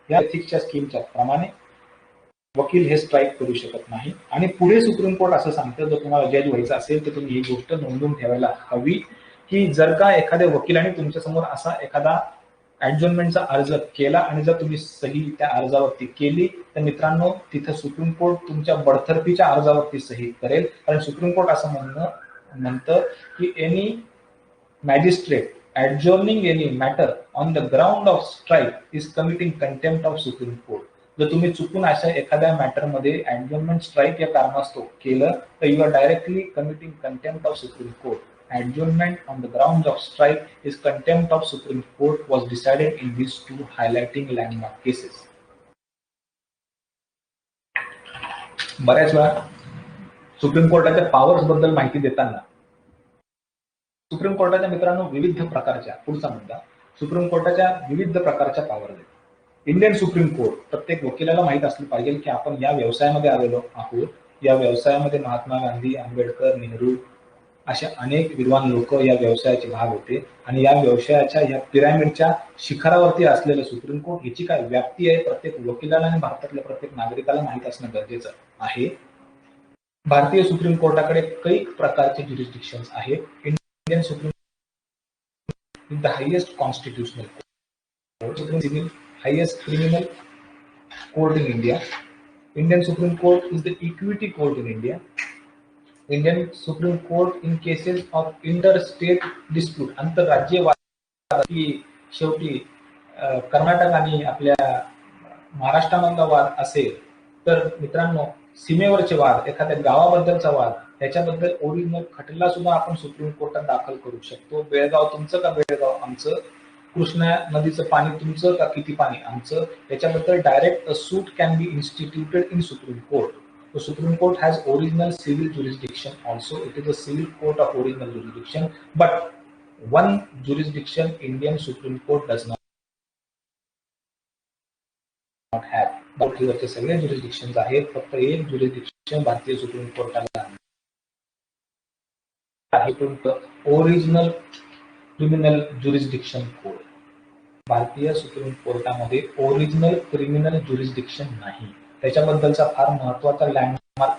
या एथिक्सच्या स्कीमच्या प्रमाणे वकील हे स्ट्राईक करू शकत नाही. आणि पुढे सुप्रीम कोर्ट असं सांगतं, जर तुम्हाला जज व्हायचं असेल तर तुम्ही ही गोष्ट नोंदवून ठेवायला हवी की जर का एखाद्या वकिलाने तुमच्या समोर असा एखादा ऍडजॉर्नमेंटचा अर्ज केला आणि जर तुम्ही सही त्या अर्जावरती केली तर मित्रांनो तिथे सुप्रीम कोर्ट तुमच्या बडतर्फीच्या अर्जावरती सही करेल. कारण सुप्रीम कोर्ट असं म्हणतं की any magistrate adjourning any matter on the ground of strike is committing contempt of Supreme Court. जर तुम्ही चुकून अशा एखाद्या मॅटर मध्ये ऍडजॉर्नमेंट स्ट्राईक या कारणास्तव केलं तर you are directly committing contempt of supreme court. Adjournment on the grounds of strike is contempt of Supreme Court was decided in these 2 highlighting landmark cases. बऱ्याच वेळा सुप्रीम कोर्टाच्या पॉवर्स बद्दल माहिती देताना सुप्रीम कोर्टाच्या मित्रांनो विविध प्रकारच्या, पुढचा मुद्दा, सुप्रीम कोर्टाच्या विविध प्रकारच्या पॉवर आहेत. इंडियन सुप्रीम कोर्ट प्रत्येक वकिलाला माहित असलं पाहिजे की आपण या व्यवसायामध्ये आलेलो आहोत. या व्यवसायामध्ये महात्मा गांधी, आंबेडकर, नेहरू अशा अनेक विद्वान लोक या व्यवसायाचे भाग होते आणि या व्यवसायाच्या या पिरामिडच्या शिखरावरती असलेलं सुप्रीम कोर्ट याची काय व्याप्ती आहे प्रत्येक वकिलाला आणि भारतातल्या प्रत्येक नागरिकाला माहित असणं गरजेचं आहे. भारतीय सुप्रीम कोर्टाकडे काही प्रकारचे ज्युरिस्डिक्शन्स आहेत. Indian supreme is the highest constitutional court, civil, highest criminal court in India. Indian Supreme Court is the equity court in India. Indian Supreme Court in cases of interstate dispute, आंतरराज्य वाद की शेवटी कर्नाटक आणि आपल्या महाराष्ट्रामधला वाद असेल तर मित्रांनो सीमेवरचे वाद, एखाद्या गावाबद्दलचा वाद, त्याच्याबद्दल ओरिजिनल खटला सुद्धा आपण सुप्रीम कोर्टात दाखल करू शकतो. बेळगाव तुमचं का बेळगाव आमचं, कृष्णा नदीचं पाणी तुमचं का किती पाणी आमचं, त्याच्याबद्दल direct a suit can be instituted in Supreme Court. So Supreme Court has original civil jurisdiction also. It is a civil court of original jurisdiction, but one jurisdiction Indian Supreme Court does not have. बाकीवरचे सगळे jurisdictions आहेत, फक्त एक jurisdiction भारतीय supreme कोर्टाला आहे, original criminal jurisdiction code. भारतीय supreme कोर्टामध्ये original criminal jurisdiction नाही. त्याच्याबद्दलचा फार महत्वाचा लँडमार्क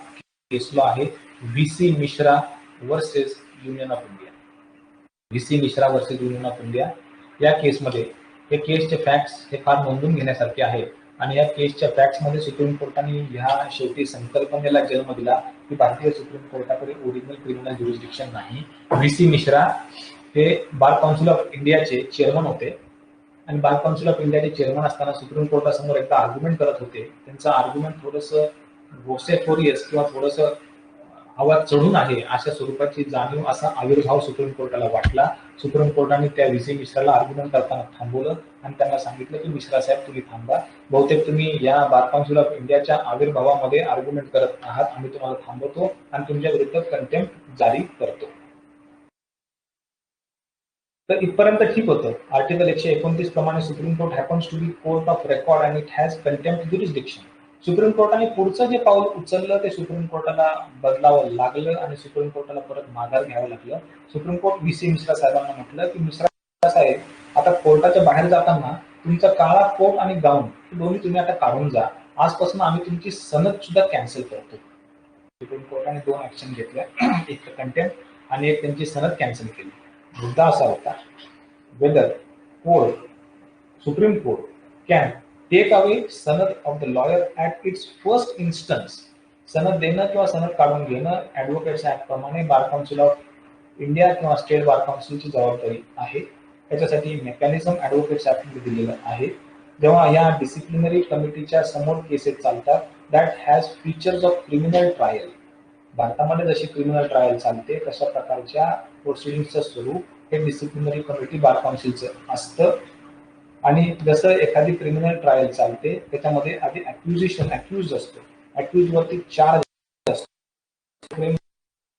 केस लॉ आहे VC Mishra versus Union of India. VC Mishra versus Union of India या केसमध्ये हे केसचे फॅक्ट्स हे फार नोंदून घेण्यासारखे आहे आणि या केसच्या फॅक्ट्समध्ये सुप्रीम कोर्टाने ह्या शेवटी संकल्पनेला जन्म दिला की भारतीय सुप्रीम कोर्टाकडे ओरिजिनल क्रिमिनल ज्युरिस्डिक्शन नाही. व्हीसी मिश्रा हे बार काउन्सिल ऑफ इंडियाचे चेअरमन होते आणि बार काउन्सिल ऑफ इंडियाचे चेअरमन असताना सुप्रीम कोर्टासमोर एकदा आर्ग्युमेंट करत होते. त्यांचं आर्ग्युमेंट थोडंसं व्होसेफोरियस किंवा थोडंसं आवाज चढून आहे अशा स्वरूपाची जाणीव असा आविर्भाव सुप्रीम कोर्टाला वाटला. सुप्रीम कोर्टाने त्या व्हीसी मिश्राला आर्ग्युमेंट करताना थांबवलं आणि त्यांना सांगितलं की मिश्रा साहेब तुम्ही थांबा, बहुतेक तुम्ही या बार काउन्सिल ऑफ इंडियाच्या आविर्भावामध्ये आर्ग्युमेंट करत आहात, आम्ही तुम्हाला थांबवतो आणि तुमच्या विरुद्ध कंटेम्प्ट जारी करतो. तर इथपर्यंत ठीक होतं. आर्टिकल 129 प्रमाणे Supreme court happens to be court of record आणि it has contempt jurisdiction. Supreme कोर्टाने पुढचं जे पाऊल उचललं ते सुप्रीम कोर्टाला बदलावं लागलं आणि सुप्रीम कोर्टाला परत माघार घ्यावं लागलं. सुप्रीम कोर्ट व्हीसी मिश्रा साहेबांना म्हटलं की मिश्रा साहेब, आता कोर्टाच्या बाहेर जाताना तुमचा काळा कोट आणि गाऊन हे दोन्ही तुम्ही आता काढून जा, आजपासून आम्ही तुमची सनद सुद्धा कॅन्सल करतो. सुप्रीम कोर्टाने 2 ऍक्शन घेतल्या, एक कंटेम्प्ट आणि एक त्यांची सनद कॅन्सल केली. मुद्दा असा होता, whether court Supreme Court can take away sanad of the lawyer at its first instance. सनद देणं किंवा सनद काढून घेणं ऍडव्होकेट्स ऍक्ट प्रमाणे बार काउन्सिल ऑफ इंडिया किंवा स्टेट बार काउन्सिलची जबाबदारी आहे. त्याच्यासाठी मेकॅनिझम ऍडव्होकेट्स ऍक्टमध्ये दिलेलं आहे. जेव्हा या डिसिप्लिनरी कमिटीच्या समोर केसेस चालतात, that has features of criminal trial. भारतामध्ये जशी क्रिमिनल ट्रायल चालते तशा प्रकारच्या प्रोसिडिंगचं स्वरूप हे डिसिप्लिनरी कमिटी बार काउन्सिलचं असतं. आणि जसं एखादी क्रिमिनल ट्रायल चालते त्याच्यामध्ये आधी अक्युज असतो, अक्युज वरती चार्ज असतो,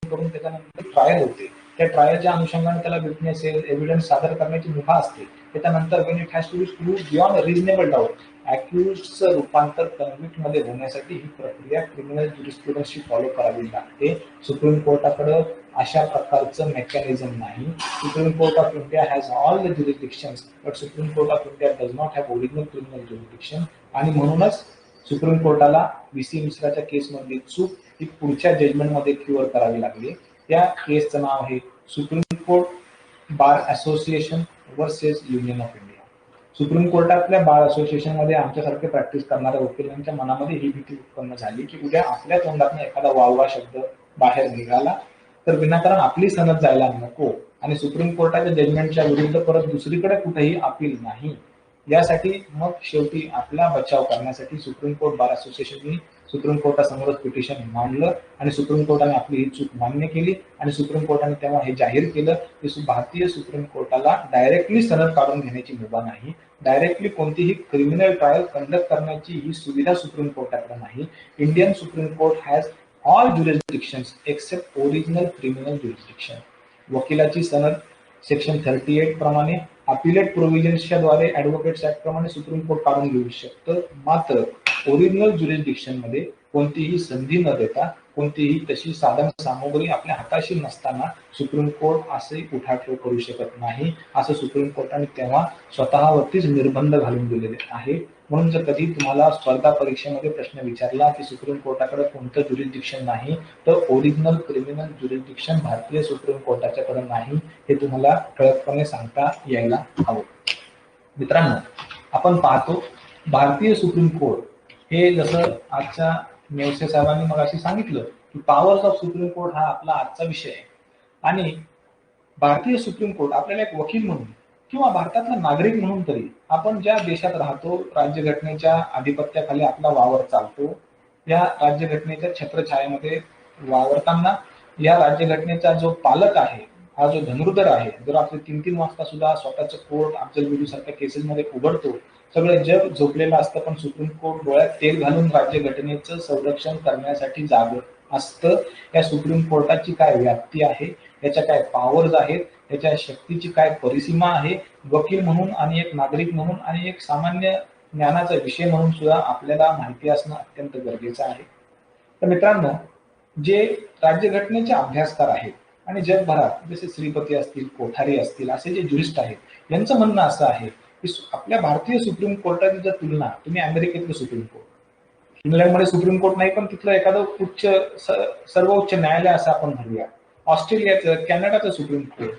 करून त्याच्यानंतर ट्रायल होते. त्या ट्रायलच्या अनुषंगाने त्याला विटनेस एव्हिडन्स सादर करण्याची मुभा असते. त्याच्यानंतर when it has to be proved beyond reasonable doubt, अक्युजचं रूपांतर कन्व्हिक्ट मध्ये होण्यासाठी ही प्रक्रिया क्रिमिनल ज्युरिस्प्रुडन्सची फॉलो करावी लागते. सुप्रीम कोर्टाकडे अशा प्रकारचं मेकॅनिझम नाही. Supreme Court of India has all the jurisdictions but Supreme Court of India does not have original criminal jurisdiction. आणि म्हणूनच सुप्रीम कोर्टाला व्हीसी मिश्राच्या केसमधली चूक ही पुढच्या जजमेंटमध्ये क्युअर करावी लागली. त्या केसचं नाव आहे Supreme Court Bar Association versus Union of India. Supreme कोर्टातल्या बार असोसिएशन मध्ये आमच्यासारखे प्रॅक्टिस करणाऱ्या वकिलांच्या मनामध्ये ही भीती उत्पन्न झाली की उद्या आपल्या तोंडातून एखादा वाववा शब्द बाहेर निघाला तर विनाकारण आपली सनद जायला नको आणि सुप्रीम कोर्टाच्या जजमेंटच्या विरुद्ध परत दुसरीकडे कुठेही अपील नाही. यासाठी मग शेवटी आपला बचाव करण्यासाठी सुप्रीम कोर्ट बार असोसिएशननी सुप्रीम कोर्टासमोरच पिटिशन मांडलं आणि सुप्रीम कोर्टाने आपली ही चूक मान्य केली आणि सुप्रीम कोर्टाने तेव्हा हे जाहीर केलं की भारतीय सुप्रीम कोर्टाला डायरेक्टली सनद काढून घेण्याची मुभा नाही, डायरेक्टली कोणतीही क्रिमिनल ट्रायल कंडक्ट करण्याची ही सुविधा सुप्रीम कोर्टाकडे नाही. Indian supreme Court has all jurisdictions except original criminal jurisdiction. वकिलाची सनद सेक्शन 38 प्रमाणे अपिलेट प्रोव्हिजन्सच्या द्वारे ऍडव्होकेट्स ऍक्ट प्रमाणे सुप्रीम कोर्ट काढून घेऊ शकतं. मात्र ओरिजिनल ज्युरिस्डिक्शन मध्ये कोणतीही संधी न देता, कोणतीही तशी साधन सामुग्री आपल्या हाताशी नसताना सुप्रीम कोर्ट असे उठाठेव करू शकत नाही, असं सुप्रीम कोर्टाने तेव्हा स्वतःवरतीच निर्बंध घालून दिलेले आहे. म्हणून जर कधी तुम्हाला स्पर्धा परीक्षेमध्ये प्रश्न विचारला की सुप्रीम कोर्टाकडे कोणतं ज्युरिस्डिक्शन नाही तर ओरिजिनल क्रिमिनल ज्युरिस्डिक्शन भारतीय सुप्रीम कोर्टाच्याकडे नाही, हे तुम्हाला ठळकपणे सांगता यायला हवं. मित्रांनो, आपण पाहतो भारतीय सुप्रीम कोर्ट हे जसं आजच्या नेवसे साहेबांनी मग अशी सांगितलं की पॉवर्स ऑफ सुप्रीम कोर्ट हा आपला आजचा विषय आहे. आणि भारतीय सुप्रीम कोर्ट आपल्याला एक वकील म्हणून किंवा भारतातला नागरिक म्हणून तरी आपण ज्या देशात राहतो, राज्यघटनेच्या आधिपत्याखाली आपला वावर चालतो, या राज्यघटनेच्या छत्रछायेमध्ये वावरताना या राज्यघटनेचा जो पालक आहे, हा जो धनुर्धर आहे, जर आपले 3-3 वाजता सुद्धा स्वतःचं कोर्ट अफजलगुरू सारख्या केसेसमध्ये उघडतो, सगळं जग झोपलेलं असतं पण सुप्रीम कोर्ट डोळ्यात तेल घालून राज्यघटनेचं संरक्षण करण्यासाठी जागं असतं. या सुप्रीम कोर्टाची काय व्याप्ती आहे, याच्या काय पॉवर्स आहेत, याच्या शक्तीची काय परिसीमा आहे, वकील म्हणून आणि एक नागरिक म्हणून आणि एक सामान्य ज्ञानाचा विषय म्हणून सुद्धा आपल्याला माहिती असणं अत्यंत गरजेचं आहे. तर मित्रांनो, जे राज्यघटनेचे अभ्यासकार आहेत आणि जगभरात जसे श्रीपती असतील, कोठारी असतील, असे जे ज्युरिस्ट आहेत, यांचं म्हणणं असं आहे की आपल्या भारतीय सुप्रीम कोर्टाची जर तुलना तुम्ही अमेरिकेतलं सुप्रीम कोर्ट इंग्लंडमध्ये सुप्रीम कोर्ट नाही, पण तिथलं एखादं सर्वोच्च न्यायालय असं आपण म्हणूया. ऑस्ट्रेलियाचं, कॅनडाचं सुप्रीम कोर्ट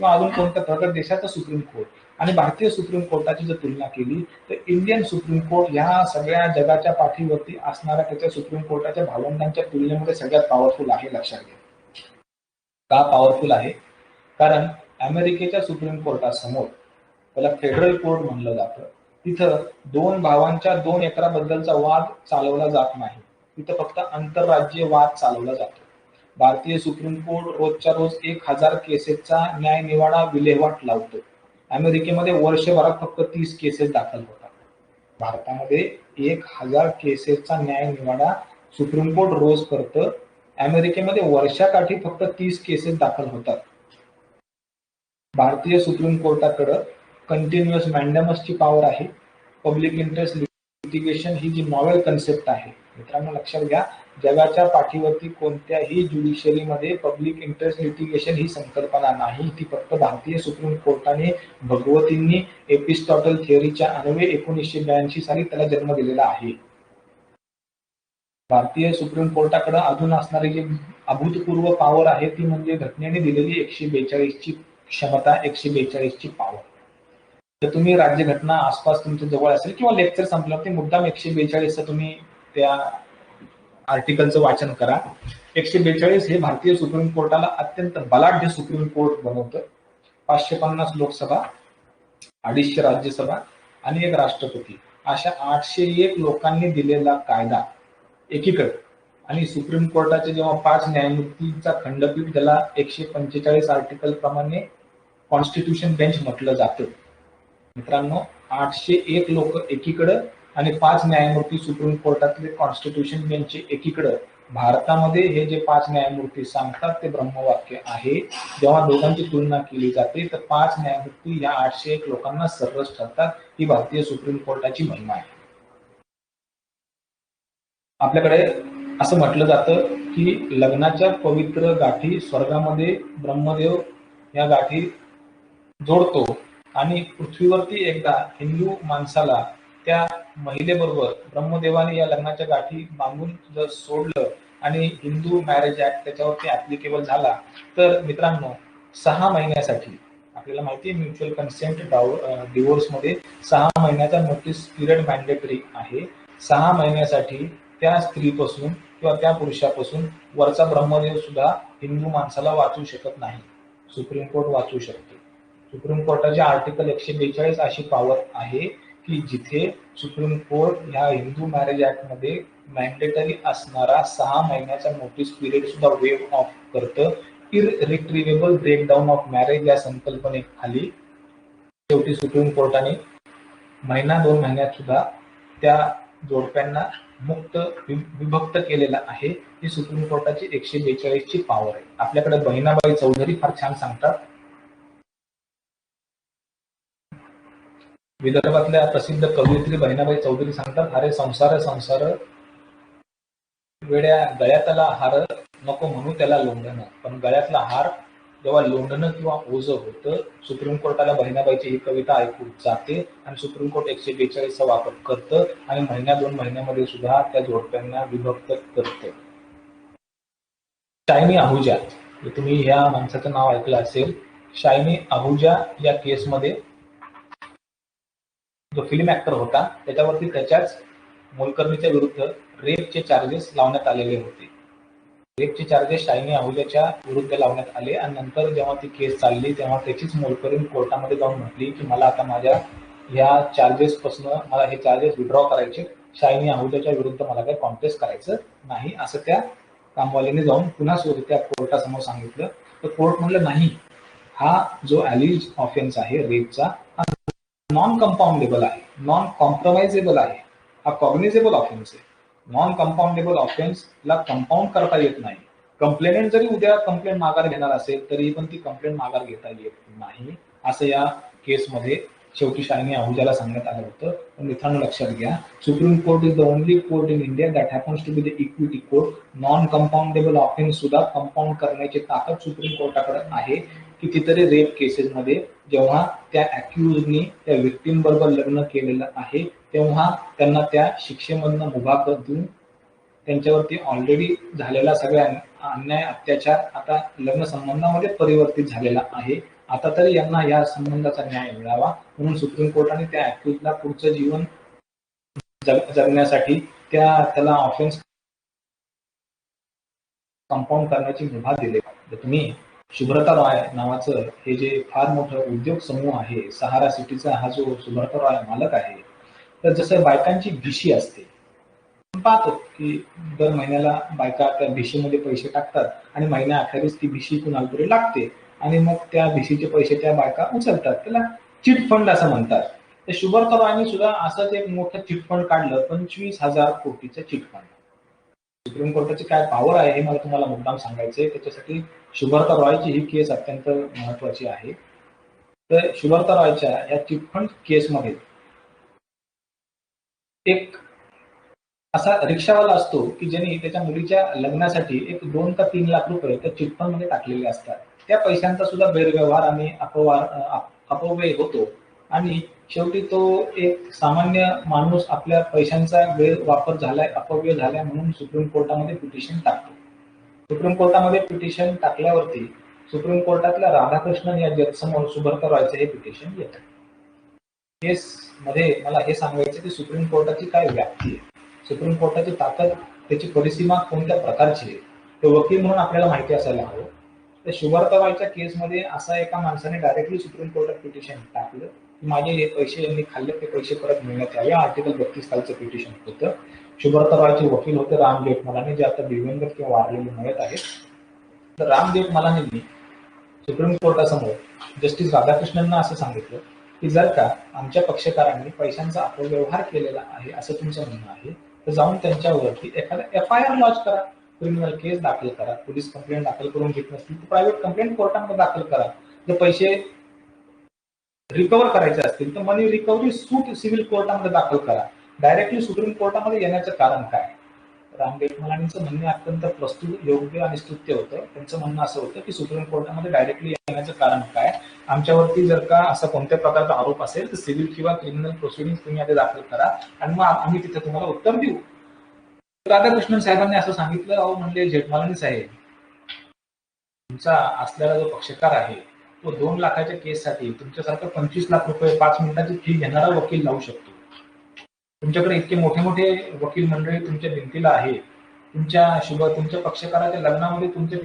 किंवा अजून कोणत्या प्रगत देशाचं सुप्रीम कोर्ट आणि भारतीय सुप्रीम कोर्टाची जर तुलना केली तर इंडियन सुप्रीम कोर्ट ह्या सगळ्या जगाच्या पाठीवरती असणाऱ्या त्याच्या सुप्रीम कोर्टाच्या भावंडांच्या तुलनेमध्ये सगळ्यात पॉवरफुल आहे. लक्षात घ्या. का पॉवरफुल आहे? कारण अमेरिकेच्या सुप्रीम कोर्टासमोर, त्याला फेडरल कोर्ट म्हणलं जातं, तिथं दोन भावांच्या 2 एकराबद्दलचा वाद चालवला जात नाही. तिथं फक्त आंतरराज्यीय वाद चालवला जातो. भारतीय सुप्रीम कोर्ट रोजच्या रोज 1000 केसेसचा न्यायनिवाडा विल्हेवाट लावतो. अमेरिकेमध्ये वर्षभरात फक्त 30 केसेस दाखल होतात. भारतामध्ये 1000 केसेसचा न्यायनिवाडा सुप्रीम कोर्ट रोज करतं. अमेरिकेमध्ये वर्षाकाठी फक्त 30 केसेस दाखल होतात. भारतीय सुप्रीम कोर्टाकडे कंटिन्युअस मॅन्डॅमसची पॉवर आहे. पब्लिक इंटरेस्ट लिटिगेशन ही जी नॉवेल कन्सेप्ट आहे, मित्रांनो लक्षात घ्या, जगाच्या पाठीवरती कोणत्याही ज्युडिशरीमध्ये पब्लिक इंटरेस्ट लिटिगेशन ही संकल्पना नाही. ती फक्त भारतीय सुप्रीम कोर्टाने भगवतींनी एपिस्टॉटल थिअरीच्या अन्वये 1982 साली त्याला जन्म दिलेला आहे. भारतीय सुप्रीम कोर्टाकडे अजून असणारी जी अभूतपूर्व पॉवर आहे ती म्हणजे घटनेने दिलेली 142 ची क्षमता, 142 ची पॉवर. तर तुम्ही राज्यघटना आसपास तुमच्या जवळ असेल किंवा लेक्चर संपल्यावरती मुद्दाम 142 तुम्ही त्या आर्टिकलचं वाचन करा. 142 हे भारतीय सुप्रीम कोर्टाला अत्यंत बलाढ्य सुप्रीम कोर्ट बनवतं. 550 लोकसभा, 250 राज्यसभा आणि 1 राष्ट्रपती अशा 801 लोकांनी दिलेला कायदा एकीकडे, आणि सुप्रीम कोर्टाचे जेव्हा 5 न्यायमूर्तींचा खंडपीठ, ज्याला 145 आर्टिकल प्रमाणे कॉन्स्टिट्यूशन बेंच म्हटलं जातं. मित्रांनो 801 लोक एकीकडे आणि 5 न्यायमूर्ती सुप्रीम कोर्टातले कॉन्स्टिट्यूशन बेंचचे एकीकडे. भारतामध्ये हे जे 5 न्यायमूर्ती सांगतात ते ब्रह्मवाक्य आहे. जेव्हा दोघांची तुलना केली जाते तर 5 न्यायमूर्ती या 801 लोकांना सर्वच ठरतात. ही भारतीय सुप्रीम कोर्टाची महिमा आहे. आपल्याकडे असं म्हटलं जातं की लग्नाच्या पवित्र गाठी स्वर्गामध्ये ब्रह्मदेव या गाठी जोडतो आणि पृथ्वीवरती एकदा हिंदू माणसाला त्या महिलेबरोबर ब्रह्मदेवाने या लग्नाच्या गाठी बांधून जर सोडलं आणि हिंदू मॅरेज ऍक्ट त्याच्यावरती ऍप्लिकेबल झाला तर मित्रांनो 6 महिन्यासाठी, आपल्याला माहिती आहे म्युच्युअल कन्सेंट डिवोर्समध्ये 6 महिन्याचा नोटीस पिरियड मॅन्डेटरी आहे. 6 महिन्यासाठी त्या स्त्रीपासून किंवा त्या पुरुषापासून वरचा ब्रह्मदेव सुद्धा हिंदू माणसाला वाचू शकत नाही. सुप्रीम कोर्ट वाचू शकते. सुप्रीम कोर्टाच्या आर्टिकल 142 अशी पॉवर आहे की जिथे सुप्रीम कोर्ट ह्या हिंदू मॅरेज ऍक्ट मध्ये मॅन्डेटरी असणारा 6 महिन्याचा नोटीस पिरियड सुद्धा वेव्ह ऑफ करतं. इररिट्रिव्हेबल ब्रेकडाऊन ऑफ मॅरेज या संकल्पनेखाली शेवटी सुप्रीम कोर्टाने 1-2 महिन्यात सुद्धा त्या जोडप्यांना मुक्त विभक्त केलेला आहे. ही सुप्रीम कोर्टाची 142 ची पॉवर आहे. आपल्याकडे बहिणाबाई चौधरी फार छान सांगतात. विदर्भातल्या प्रसिद्ध कवयित्री बहिणाबाई चौधरी सांगतात, अरे संसार संसार वेड्या गळ्यातला हार नको म्हणू त्याला लोंढणं. पण गळ्यातला हार जेव्हा लोंढणं किंवा ओझं होतं, सुप्रीम कोर्टाला बहिणाबाईची ही कविता ऐकू जाते आणि सुप्रीम कोर्ट 142 चा वापर करतं आणि 1-2 महिन्यामध्ये सुद्धा त्या जोडप्यांना विभक्त करतं. शायनी आहुजा, तुम्ही ह्या माणसाचं नाव ऐकलं असेल. शायनी आहुजा या केसमध्ये जो फिल्म ऍक्टर होता त्याच्यावरती त्याच्याच मोलकरणीच्या विरुद्ध रेपचे चार्जेस लावण्यात आलेले होते. रेपचे चार्जेस शायनी आहुजाच्या विरुद्ध लावण्यात आले आणि नंतर जेव्हा ती केस चालली तेव्हा त्याचीच मोलकरीण कोर्टामध्ये जाऊन म्हटली की मला आता माझ्या ह्या चार्जेस पासून मला हे चार्जेस विड्रॉ करायचे, शायनी आहुजाच्या विरुद्ध मला काही कॉन्टेस्ट करायचं नाही, असं त्या कामवालीने जाऊन पुन्हा त्या कोर्टासमोर सांगितलं. तर कोर्ट म्हणलं नाही, हा जो अलिज ऑफेन्स आहे रेपचा हा नॉन कंपाऊंडेबल आहे, नॉन कॉम्प्रोमाइजेबल आहे, हा कॉग्निजेबल ऑफेन्स आहे. नॉन कंपाऊंडेबल ऑफेन्सला कंपाऊंड करता येत नाही. कंप्लेनेंट जरी उद्या कंप्लेंट माघार घेणार असेल तरी पण ती कंप्लेंट माघार घेता येत नाही, असं या केसमध्ये शेवटी शायनी आहुजाला सांगण्यात आलं होतं. पण मित्रांनो लक्षात घ्या, Supreme Court is the only court in India that happens to be the equity court. Non compoundable offence सुद्धा कंपाऊंड करण्याची ताकद सुप्रीम कोर्टाकडे आहे. कितीतरी रेप केसेसमध्ये जेव्हा त्या अॅक्युजनी त्या विक्टीम बरोबर लग्न केलेलं आहे तेव्हा त्यांना त्या शिक्षेमधनं मुभा देऊन त्यांच्यावरती ऑलरेडी झालेला सगळ्या अन्याय अत्याचार आता लग्न संबंधामध्ये परिवर्तित झालेला आहे. आता तरी यांना या संबंधाचा न्याय मिळावा म्हणून सुप्रीम कोर्टाने त्या अॅक्युजला पुढचं जीवन जगण्यासाठी त्याला ऑफेन्स कंपाऊंड करण्याची मुभा दिली. तुम्ही सुब्रता रॉय नावाचं हे जे फार मोठं उद्योग समूह आहे, सहारा सिटीचा हा जो सुब्रता रॉय मालक आहे, तर जसं बायकांची भिशी असते, पाहतो की दर महिन्याला बायका त्या भिशीमध्ये पैसे टाकतात आणि महिन्याअखेरीस ती भिशी कुणाला तरी लागते आणि मग त्या भिशीचे पैसे त्या बायका उचलतात. त्याला चिट फंड असं म्हणतात. तर सुब्रता रॉयने सुद्धा असंच एक मोठं चिट फंड काढलं, 25,000 कोटीचं चिट फंड. सुप्रीम कोर्टाची काय पॉवर आहे हे मला तुम्हाला मुद्दाम सांगायचंय. त्याच्यासाठी सुब्रता रॉयची ही केस अत्यंत महत्वाची आहे. तर सुब्रता रॉयच्या या चिटफंड केसमध्ये एक असा रिक्षावाला असतो की ज्यांनी त्याच्या मुलीच्या लग्नासाठी एक 2 का 3 लाख रुपये त्या चिटफंड मध्ये टाकलेले असतात. त्या पैशांचा सुद्धा गैरव्यवहार आणि अपव्यय होतो आणि शेवटी तो एक सामान्य माणूस आपल्या पैशांचा गैरवापर झालाय, अपव्यय झालाय म्हणून सुप्रीम कोर्टामध्ये पिटिशन टाकतो. सुप्रीम कोर्टामध्ये पिटिशन टाकल्यावरती सुप्रीम कोर्टातल्या राधाकृष्णन या जजसमोर सुब्रता रॉयचं हे पिटिशन येतं. केस मध्ये मला हे सांगायचं की सुप्रीम कोर्टाची काय व्याप्ती आहे, सुप्रीम कोर्टाची ताकद, त्याची परिसीमा कोणत्या प्रकारची आहे, ते वकील म्हणून आपल्याला माहिती असायला हवं. तर सुब्रता रॉयच्या केसमध्ये असा एका माणसाने डायरेक्टली सुप्रीम कोर्टात पिटिशन टाकलं की माझे हे पैसे यांनी खाल्ले ते पैसे परत मिळण्यात यावे. आर्टिकल 32 खालचं पिटिशन होतं. सुब्रता रॉयचे वकील होते राम जेठमलानी, जे आता दिवंगत किंवा वारलेले मिळत आहेत. तर राम जेठमलानींनी सुप्रीम कोर्टासमोर जस्टिस राधाकृष्णनना असं सांगितलं की जर का आमच्या पक्षकारांनी पैशांचा अपव्यवहार केलेला आहे असं तुमचं म्हणणं आहे तर जाऊन त्यांच्यावरती एखादा FIR लॉन्च करा, क्रिमिनल केस दाखल करा, पोलीस कंप्लेंट दाखल करून घेत नसतील तर प्रायव्हेट कंप्लेंट कोर्टामध्ये दाखल करा. जर पैसे रिकव्हर करायचे असतील तर मनी रिकव्हरी सूट सिव्हिल कोर्टामध्ये दाखल करा. डायरेक्टली सुप्रीम कोर्टामध्ये येण्याचं कारण काय? राम जेठमलानींचं म्हणणे अत्यंत प्रस्तुत, योग्य आणि स्तुत्य होतं. त्यांचं म्हणणं असं होतं की सुप्रीम कोर्टामध्ये डायरेक्टली येण्याचं कारण काय, आमच्यावरती जर का असा कोणत्या प्रकारचा आरोप असेल तर सिव्हिल किंवा क्रिमिनल प्रोसिडिंग तुम्ही आधी दाखल करा आणि मग आम्ही तिथे तुम्हाला उत्तर देऊ. राधाकृष्णन साहेबांनी असं सांगितलं, अहो म्हणले जेठमलानी साहेब, तुमचा असलेला जो पक्षकार आहे तो 2 लाखाच्या केससाठी तुमच्यासारखं 25 लाख रुपये 5 मिनिटाची फी घेणारा वकील लावू शकतो. तुमच्याकडे इतके मोठे मोठे वकील मंडळी तुमच्या भिंतीला आहे. तुमच्या पक्षकाराच्या लग्नामध्ये तुमच्या